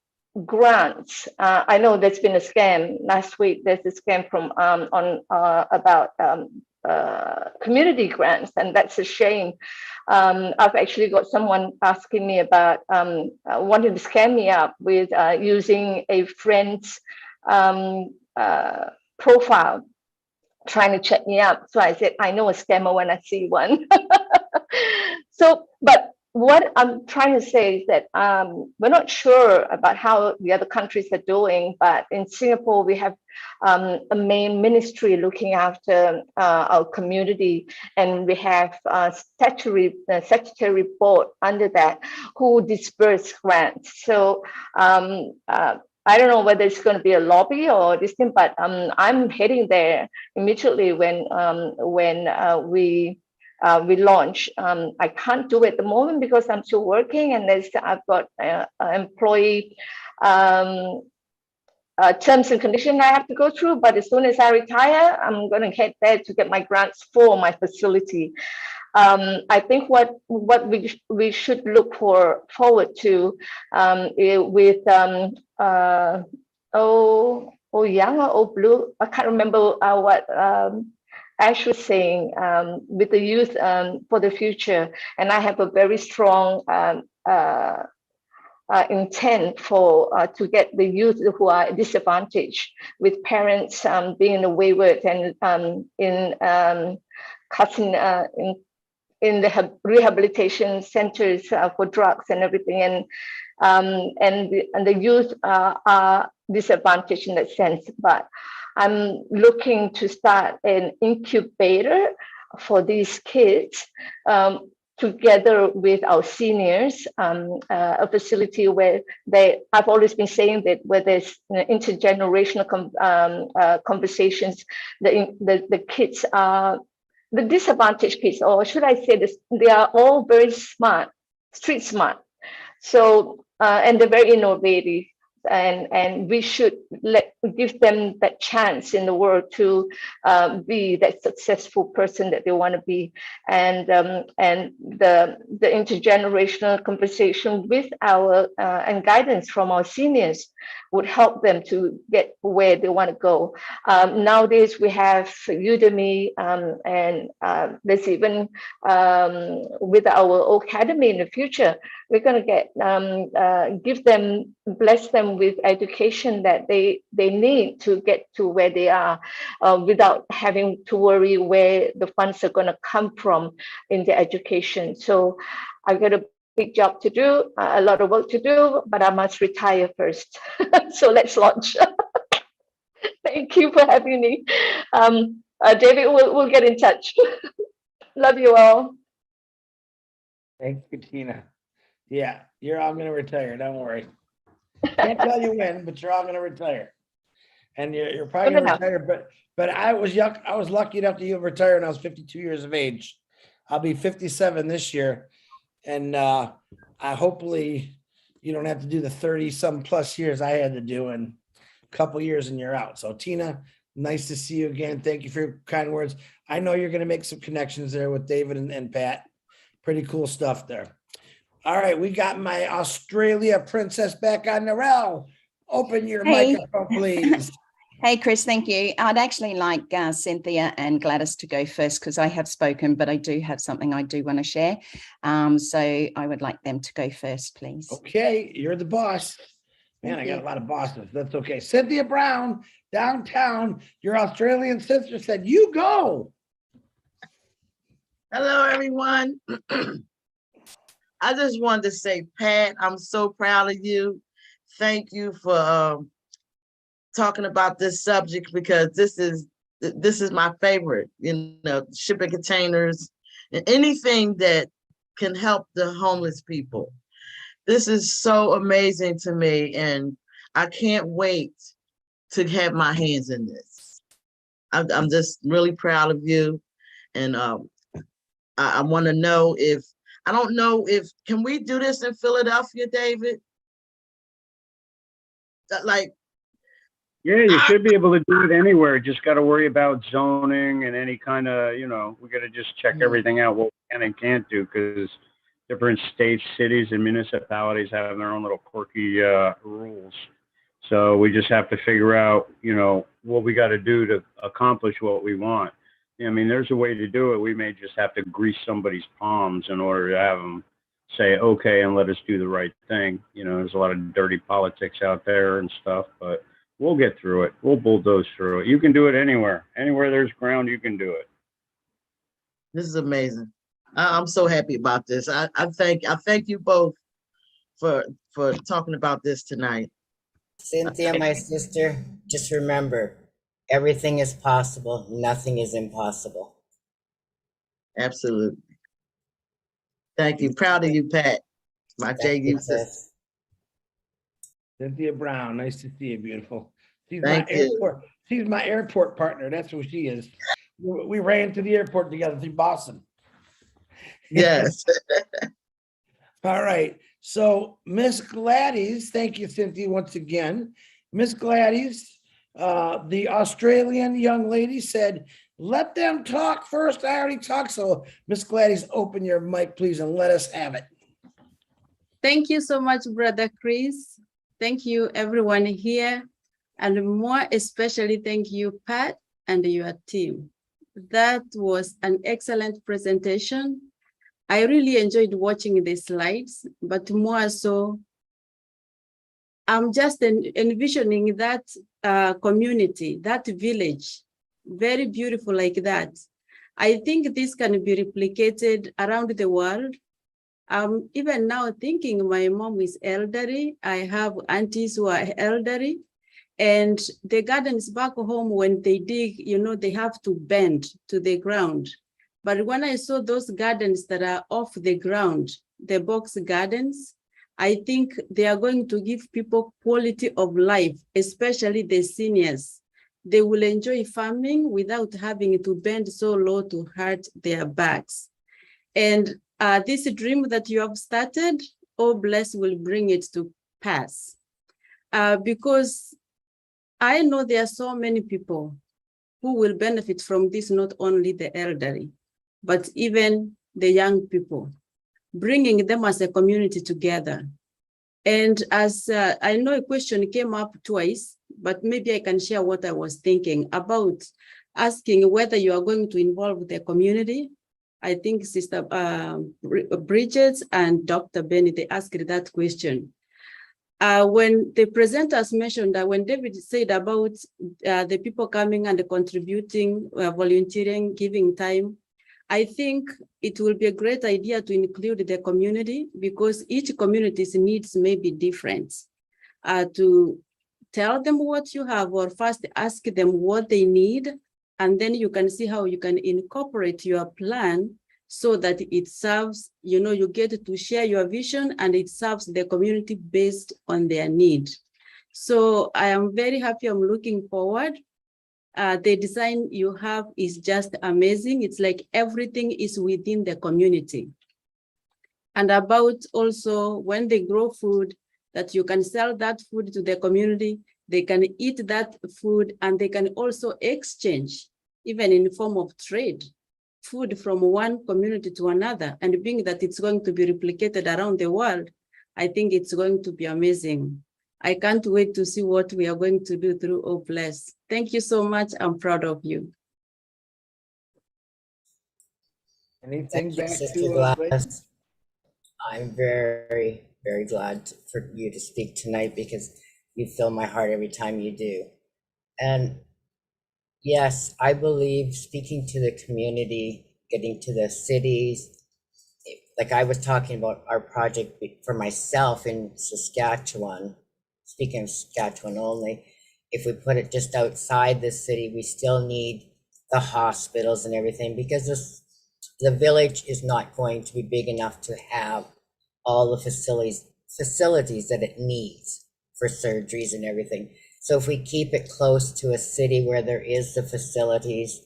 grants. I know there's been a scam last week. There's a scam from about community grants, and that's a shame. I've actually got someone asking me about wanting to scam me up with using a friend's profile, trying to check me out. So I said, I know a scammer when I see one. So, but what I'm trying to say is that we're not sure about how the other countries are doing, but in Singapore, we have a main ministry looking after our community, and we have a statutory board under that who disperse grants. So I don't know whether it's going to be a lobby or this thing, but I'm heading there immediately when we launch. I can't do it at the moment because I'm still working, and I've got employee terms and conditions I have to go through. But as soon as I retire, I'm going to head there to get my grants for my facility. I think what we should look forward to with Young or Oh Blue, I can't remember what Ash was saying, with the youth for the future, and I have a very strong intent to get the youth who are disadvantaged, with parents being wayward and in the rehabilitation centers for drugs and everything, and the youth are disadvantaged in that sense. But I'm looking to start an incubator for these kids, together with our seniors, a facility where I've always been saying that where there's intergenerational conversations, the kids are, the disadvantaged kids, or should I say this, they are all very smart, street smart. So, and they're very innovative. And we should give them that chance in the world to be that successful person that they want to be, and the intergenerational conversation with our and guidance from our seniors would help them to get where they want to go. Nowadays we have Udemy, and there's even with our academy in the future, we're going to get give them, bless them with education that they need to get to where they are, without having to worry where the funds are going to come from in the education. So I've got a big job to do, a lot of work to do, but I must retire first. So let's launch. Thank you for having me. David, we'll get in touch. Love you all. Thank you, Tina. Yeah, you're all going to retire. Don't worry. Can't tell you when, but you're all going to retire. And you're probably going to retire. But I was lucky enough to retire when I was 52 years of age. I'll be 57 this year. And I hopefully you don't have to do the 30 some plus years I had to do in a couple years and you're out. So Tina, nice to see you again. Thank you for your kind words. I know you're going to make some connections there with David and Pat. Pretty cool stuff there. All right, we got my Australia princess back on the row. Open your Hey. microphone, please. Hey, Chris, thank you. I'd actually like Cynthia and Gladys to go first because I have spoken, but I do have something I do want to share. So I would like them to go first, please. Okay, you're the boss. Man, Thank I got you. a lot of bosses. That's okay. Cynthia Brown, downtown, your Australian sister said, you go. Hello, everyone. I just wanted to say, Pat, I'm so proud of you. Thank you for talking about this subject because this is my favorite, you know, shipping containers and anything that can help the homeless people. This is so amazing to me, and I can't wait to have my hands in this. I'm just really proud of you, and I want to know if, I don't know if, can we do this in Philadelphia, David? Like, Yeah, you should be able to do it anywhere. Just got to worry about zoning and any kind of, you know, we got to just check everything out, what we can and can't do, because different states, cities, and municipalities have their own little quirky rules. So we just have to figure out, you know, what we got to do to accomplish what we want. I mean, there's a way to do it. We may just have to grease somebody's palms in order to have them say, okay, and let us do the right thing. You know, there's a lot of dirty politics out there and stuff, but we'll get through it. We'll bulldoze through it. You can do it anywhere. Anywhere there's ground, you can do it. this is amazing. I'm so happy about this. I thank you both for talking about this tonight. Cynthia, my sister, just remember, everything is possible. Nothing is impossible. Absolutely. Thank you. Proud of you, Pat. My JU sister. Cynthia Brown, nice to see you, beautiful. She's Thank my you. airport. She's my airport partner. That's who she is. We ran to the airport together through Boston. Yes. All right. So Miss Gladys, thank you, Cynthia, once again. Miss Gladys, the Australian young lady said, let them talk first. I already talked. So Miss Gladys, open your mic, please, and let us have it. Thank you so much, Brother Chris. Thank you, everyone here. And more especially, thank you, Pat, and your team. That was an excellent presentation. I really enjoyed watching the slides, but more so, I'm just envisioning that community, that village, very beautiful like that. I think this can be replicated around the world. Even now thinking my mom is elderly. I have aunties who are elderly, and the gardens back home, when they dig, you know, they have to bend to the ground. But when I saw those gardens that are off the ground, the box gardens, I think they are going to give people quality of life, especially the seniors. They will enjoy farming without having to bend so low to hurt their backs. And this dream that you have started, oh bless, will bring it to pass. Because I know there are so many people who will benefit from this, not only the elderly, but even the young people, bringing them as a community together. And as I know a question came up twice, but maybe I can share what I was thinking about asking whether you are going to involve the community. I think Sister Bridget and Dr. Benny, they asked that question. When the presenters mentioned that when David said about the people coming and contributing, volunteering, giving time, I think it will be a great idea to include the community because each community's needs may be different. To tell them what you have or first ask them what they need, and then you can see how you can incorporate your plan so that it serves, you know, you get to share your vision and it serves the community based on their need. So I am very happy. I'm looking forward The design you have is just amazing. It's like everything is within the community. And about also when they grow food, that you can sell that food to the community, they can eat that food, and they can also exchange, even in form of trade, food from one community to another. And being that it's going to be replicated around the world, I think it's going to be amazing. I can't wait to see what we are going to do through O Bless. Thank you so much. I'm proud of you. Anything Thank you, back Sister to Gladys. I'm very, very glad for you to speak tonight because you fill my heart every time you do. And yes, I believe speaking to the community, getting to the cities, like I was talking about our project for myself in Saskatchewan, speaking of Saskatchewan only, if we put it just outside the city, we still need the hospitals and everything because the village is not going to be big enough to have all the facilities that it needs for surgeries and everything. So if we keep it close to a city where there is the facilities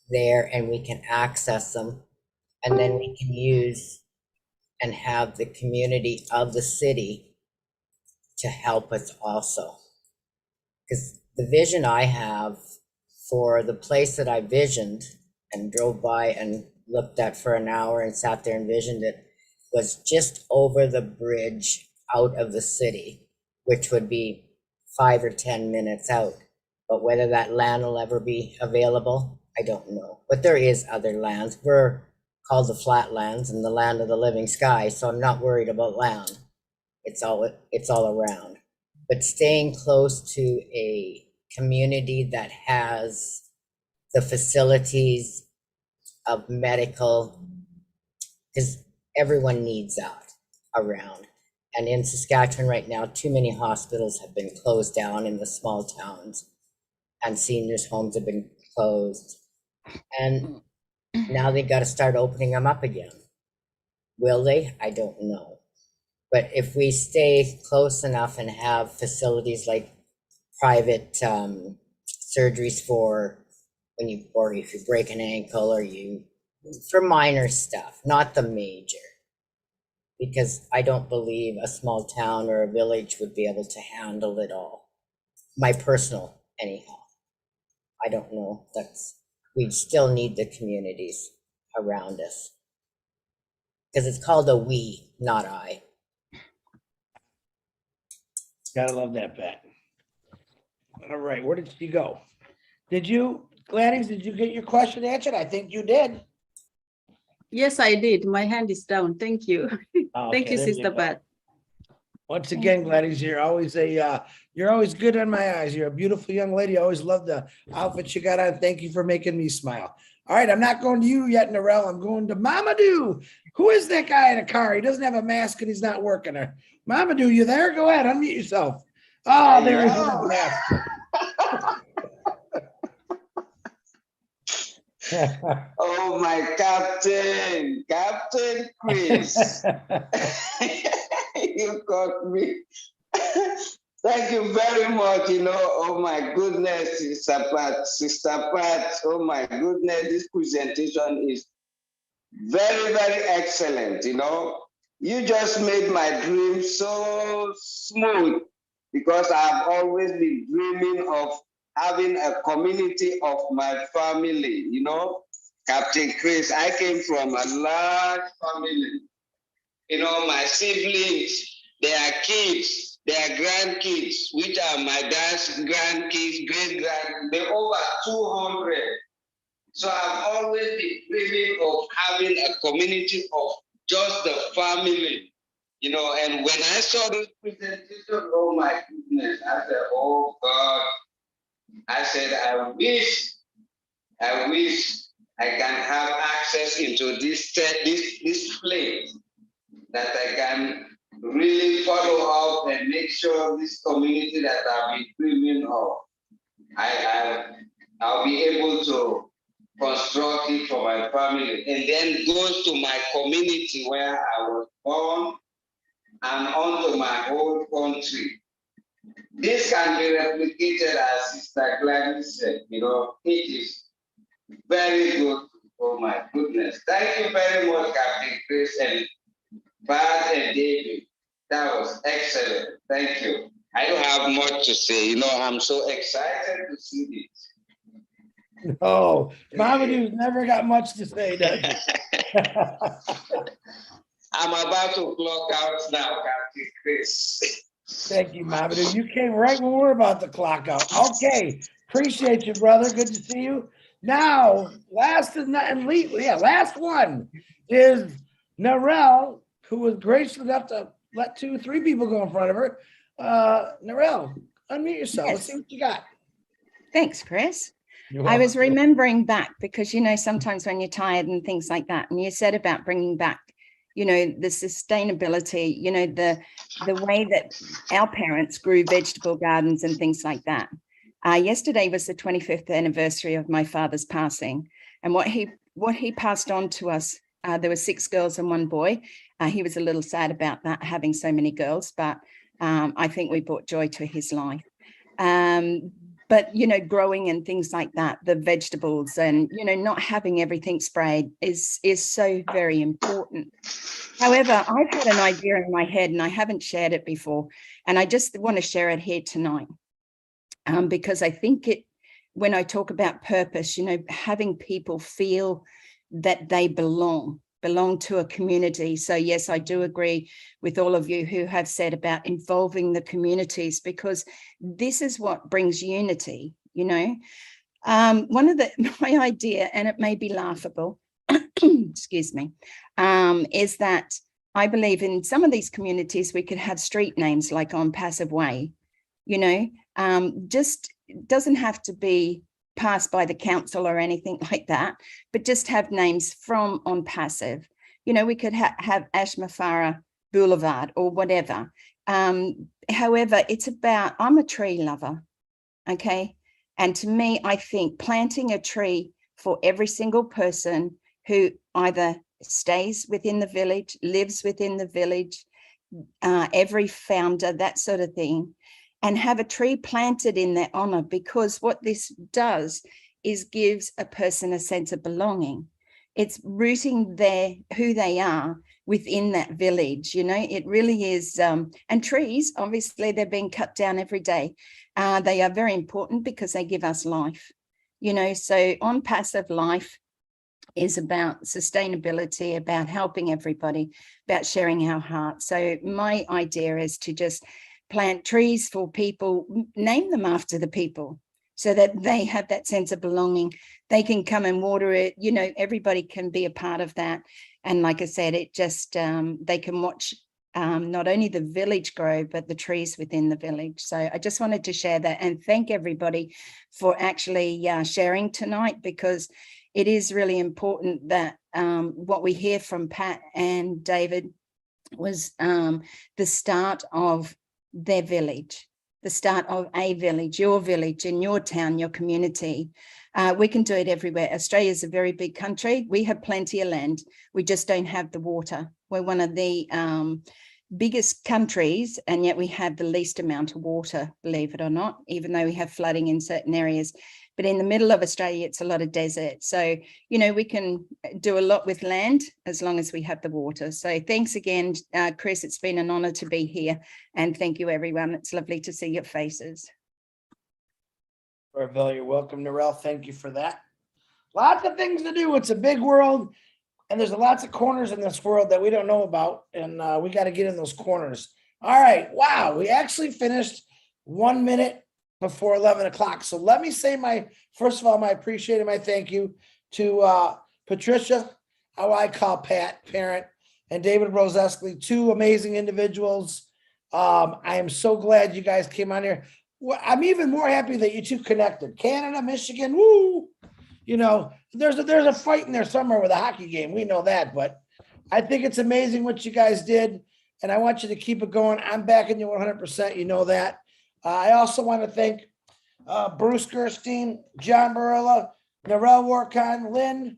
there and we can access them, and then we can use and have the community of the city to help us also. Because the vision I have for the place that I visioned and drove by and looked at for an hour and sat there and visioned it was just over the bridge out of the city, which would be 5 or 10 minutes out. But whether that land will ever be available, I don't know. But there is other lands. We're called the flatlands and the land of the living sky, so I'm not worried about land. It's all around. But staying close to a community that has the facilities of medical, because everyone needs that around. And in Saskatchewan right now, too many hospitals have been closed down in the small towns, and seniors' homes have been closed. And now they got to start opening them up again. Will they? I don't know. But if we stay close enough and have facilities like private surgeries for when you, or if you break an ankle or for minor stuff, not the major. Because I don't believe a small town or a village would be able to handle it all. My personal, anyhow. I don't know. We still need the communities around us. Because it's called a we, not I. Gotta love that, Pat. All right, where did she go? Gladys, did you get your question answered? I think you did. Yes, I did. My hand is down. Thank you. Thank you, there you Sister go. Pat. Once again, Gladys, you're always good in my eyes. You're a beautiful young lady. I always love the outfit you got on. Thank you for making me smile. All right, I'm not going to you yet, Narelle. I'm going to Mamadou. Who is that guy in the car? He doesn't have a mask and he's not working there. Mamadou, you there? Go ahead, unmute yourself. Oh, there he is with his mask. Oh, my Captain Chris. You got me. Thank you very much. Oh my goodness, Sister Pat. Oh my goodness, this presentation is very, very excellent. You just made my dream so smooth because I've always been dreaming of having a community of my family. Captain Chris, I came from a large family. My siblings, their kids, their grandkids, which are my dad's grandkids, great-grand, they're over 200. So I've always been dreaming of having a community of just the family, and when I saw this presentation, oh my goodness, I said, oh God, I said, I wish I can have access into this place that I can really follow up and make sure this community that I've been dreaming of, I'll be able to construct it for my family, and then goes to my community where I was born and onto my whole country. This can be replicated as Sister Gladys said, it is very good. Oh my goodness. Thank you very much, Captain Chris and Bart and David. That was excellent. Thank you. I don't have much to say. I'm so excited to see this. Oh, Mamadou's never got much to say, does he? I'm about to clock out now, Captain Chris. Thank you, Mamadou. You came right when we're about to clock out. Okay, appreciate you, brother. Good to see you. Now, last one is Narelle, who was gracious enough to let 2 or 3 people go in front of her. Narelle, unmute yourself. Let's see what you got. Thanks, Chris. You're I was welcome. remembering back because, sometimes when you're tired and things like that, and you said about bringing back, the sustainability, the way that our parents grew vegetable gardens and things like that. Yesterday was the 25th anniversary of my father's passing, and what he passed on to us, there were 6 girls and 1 boy. He was a little sad about that, having so many girls, but I think we brought joy to his life. But, growing and things like that, the vegetables and, not having everything sprayed is so very important. However, I've had an idea in my head and I haven't shared it before, and I just want to share it here tonight. Because I think when I talk about purpose, having people feel that they belong to a community. So yes, I do agree with all of you who have said about involving the communities, because this is what brings unity, One of my idea, and it may be laughable, excuse me, is that I believe in some of these communities, we could have street names like ONPASSIVE Way, just doesn't have to be passed by the council or anything like that, but just have names from ONPASSIVE. We could have Ashmafara Boulevard or whatever. However, it's about, I'm a tree lover, okay? And to me, I think planting a tree for every single person who either stays within the village, lives within the village, every founder, that sort of thing, and have a tree planted in their honor, because what this does is gives a person a sense of belonging. It's rooting who they are within that village, it really is. And trees, obviously, they're being cut down every day. They are very important because they give us life, so ONPASSIVE life is about sustainability, about helping everybody, about sharing our heart. So my idea is to just plant trees for people, name them after the people, so that they have that sense of belonging. They can come and water it, everybody can be a part of that. And like I said, it just, they can watch not only the village grow, but the trees within the village. So I just wanted to share that and thank everybody for actually sharing tonight, because it is really important that what we hear from Pat and David was the start of their village, the start of a village, your village in your town, your community. We can do it everywhere. Australia is a very big country. We have plenty of land. We just don't have the water. We're one of the biggest countries, and yet we have the least amount of water, believe it or not, even though we have flooding in certain areas. But in the middle of Australia, it's a lot of desert. So, we can do a lot with land as long as we have the water. So thanks again, Chris. It's been an honor to be here. And thank you, everyone. It's lovely to see your faces. You're welcome, Narelle. Thank you for that. Lots of things to do. It's a big world, and there's lots of corners in this world that we don't know about, and we got to get in those corners. All right. Wow. We actually finished 1 minute before 11 o'clock. So let me say first of all, my appreciation, my thank you to Patricia, how I call Pat, parent, and David Roseski, 2 amazing individuals. I am so glad you guys came on here. I'm even more happy that you 2 connected. Canada, Michigan, woo! There's a fight in there somewhere with a hockey game. We know that, but I think it's amazing what you guys did, and I want you to keep it going. I'm backing you 100%. You know that. I also want to thank Bruce Gerstein, John Barilla, Narelle Warkon, Lynn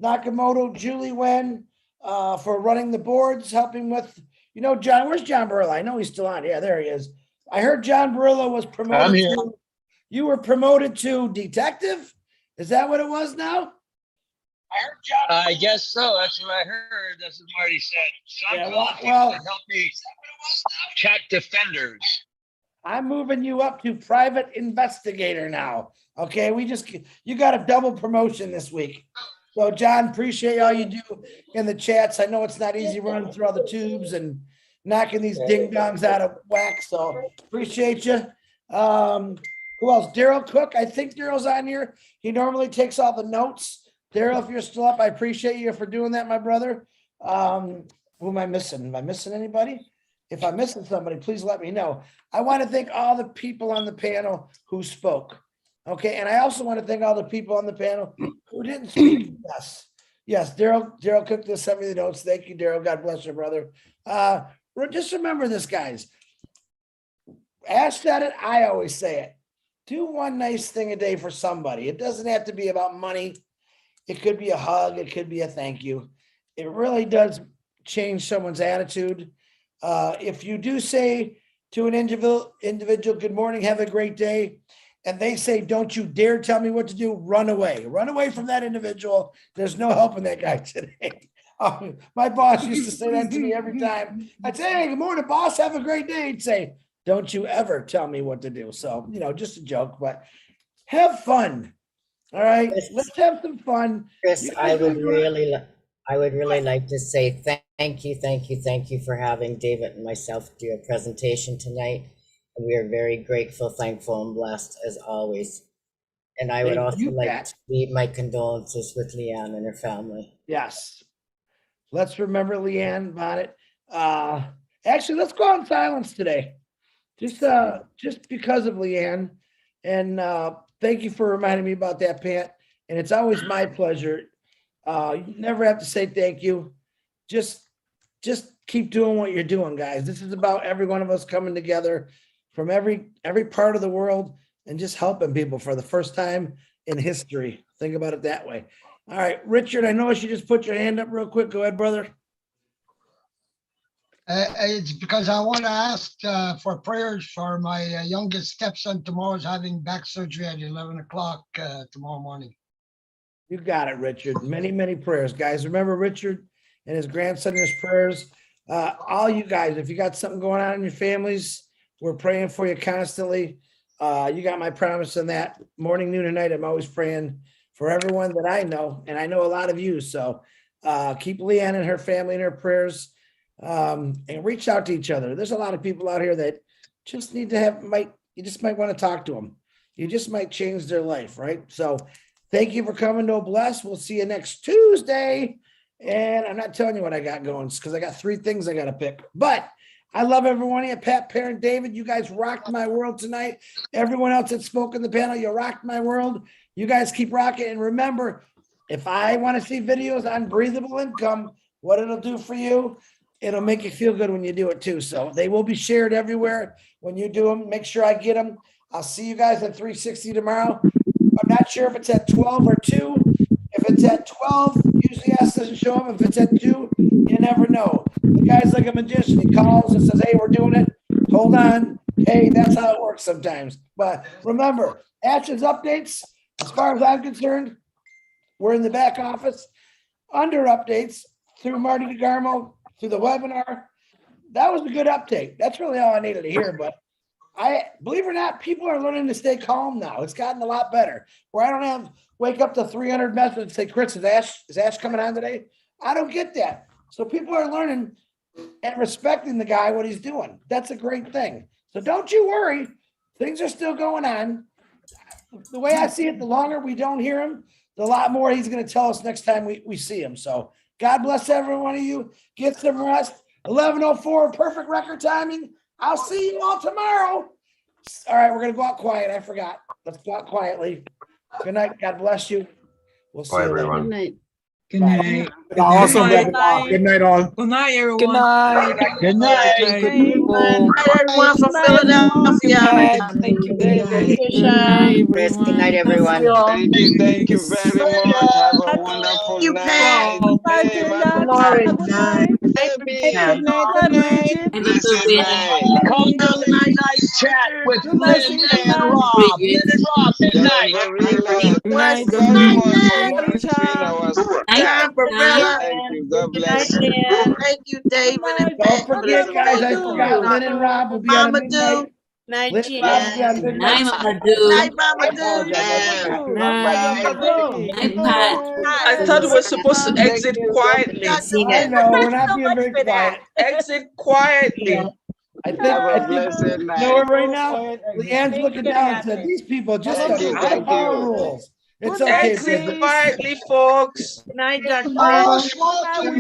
Nakamoto, Julie Wen for running the boards, helping with, John, where's John Barilla? I know he's still on. Yeah, there he is. I heard John Barillo was I'm promoted here. to, you were promoted to detective? Is that what it was now? I guess so. That's what I heard. That's what Marty said. So Yeah, I'm well- calling people well- to help me check defenders. I'm moving you up to private investigator now. Okay, you got a double promotion this week. So John, appreciate all you do in the chats. I know it's not easy running through all the tubes and knocking these ding dongs out of whack. So appreciate you. Who else? Daryl Cook. I think Daryl's on here. He normally takes all the notes. Daryl, if you're still up, I appreciate you for doing that, my brother. Who am I missing? Am I missing anybody? If I'm missing somebody, please let me know. I want to thank all the people on the panel who spoke. Okay, and I also want to thank all the people on the panel who didn't speak. Yes, Daryl Cook just sent me the notes. Thank you, Daryl. God bless you, brother. Just remember this, guys. Ash said it, I always say it. Do one nice thing a day for somebody. It doesn't have to be about money. It could be a hug. It could be a thank you. It really does change someone's attitude. If you do say to an individual, good morning, have a great day, and they say, don't you dare tell me what to do, run away. Run away from that individual. There's no helping that guy today. My boss used to say that to me every time. I'd say, hey, good morning, boss, have a great day. He'd say, don't you ever tell me what to do. So, just a joke, but have fun. All right, let's have some fun. Chris, I would really like to say thank you for having David and myself do a presentation tonight. And we are very grateful, thankful, and blessed as always. And I would also like to leave my condolences with Leanne and her family. Yes. Let's remember Leanne about it. Actually, let's go on silence today. Just because of Leanne. And thank you for reminding me about that, Pat. And it's always my pleasure. You never have to say thank you. Just keep doing what you're doing, guys. This is about every one of us coming together from every part of the world and just helping people for the first time in history. Think about it that way. All right, Richard, I noticed you just put your hand up real quick. Go ahead, brother. It's because I want to ask for prayers for my youngest stepson. Tomorrow's having back surgery at 11 o'clock tomorrow morning. You got it, Richard. Many, many prayers, guys. Remember Richard and his grandson in his prayers. All you guys, if you got something going on in your families, we're praying for you constantly. You got my promise on that. Morning, noon, and night, I'm always praying for everyone that I know, and I know a lot of you. So keep Leanne and her family in her prayers, and reach out to each other. There's a lot of people out here that just need to you just might want to talk to them. You just might change their life, right? So thank you for coming to Bless. We'll see you next Tuesday. And I'm not telling you what I got going because I got 3 things I got to pick. But I love everyone here. Pat, Parent, David, you guys rocked my world tonight. Everyone else that spoke in the panel, you rocked my world. You guys keep rocking. And remember, if I want to see videos on breathable income, what it'll do for you, it'll make you feel good when you do it too. So they will be shared everywhere when you do them. Make sure I get them. I'll see you guys at 360 tomorrow. I'm not sure if it's at 12 or 2. If it's at 12, usually S doesn't show up. If it's at 2, you never know. The guy's like a magician. He calls and says, hey, we're doing it. Hold on. Hey, that's how it works sometimes. But remember, Ash's updates, as far as I'm concerned, we're in the back office. Under updates through Marty DeGarmo, through the webinar. That was a good update. That's really all I needed to hear. But believe it or not, people are learning to stay calm now. It's gotten a lot better. Where I don't have wake up to 300 messages and say, Chris, is Ash coming on today? I don't get that. So people are learning and respecting the guy, what he's doing. That's a great thing. So don't you worry. Things are still going on. The way I see it, the longer we don't hear him, the lot more he's going to tell us next time we see him. So God bless every one of you. Get some rest. 11:04, perfect record timing. I'll see you all tomorrow. All right, we're going to go out quiet. I forgot. Let's go out quietly. Good night. God bless you. We'll see you later. Good night. Good night. Awesome. Good night. Good night, all. Good night, everyone. Good night. Good night. Good people. Everyone from Philadelphia. Thank you, David. Chris, good night, everyone. Thank you very much. Have a wonderful You, Pat. night. Babe, have a Good night. Good night. Blessed night. Come to the midnight chat with Lynn and Rob. Lynn and Rob, midnight. Gabriela, Night. very much for Anytime. being our sister. Time, Barilla. Thank you. God Good night, bless you. Dan. Thank you, David and Pat, Don't for this forget, guys, I amazing forgot work. Lynn and Rob will be on a Mama midnight. Do. Night, Lynn and Rob will be on Yes. midnight. Good night, Mama I Do. apologize. I thought we were supposed to exit quietly. I know, we're not being very quiet. Exit quietly. I think, blessed you night. know what, right now, Leanne's looking down and said, these people just Thank got you, to thank follow you. rules. It's okay. Exit quietly, folks. Night, Dr. Tomorrow, smile to me.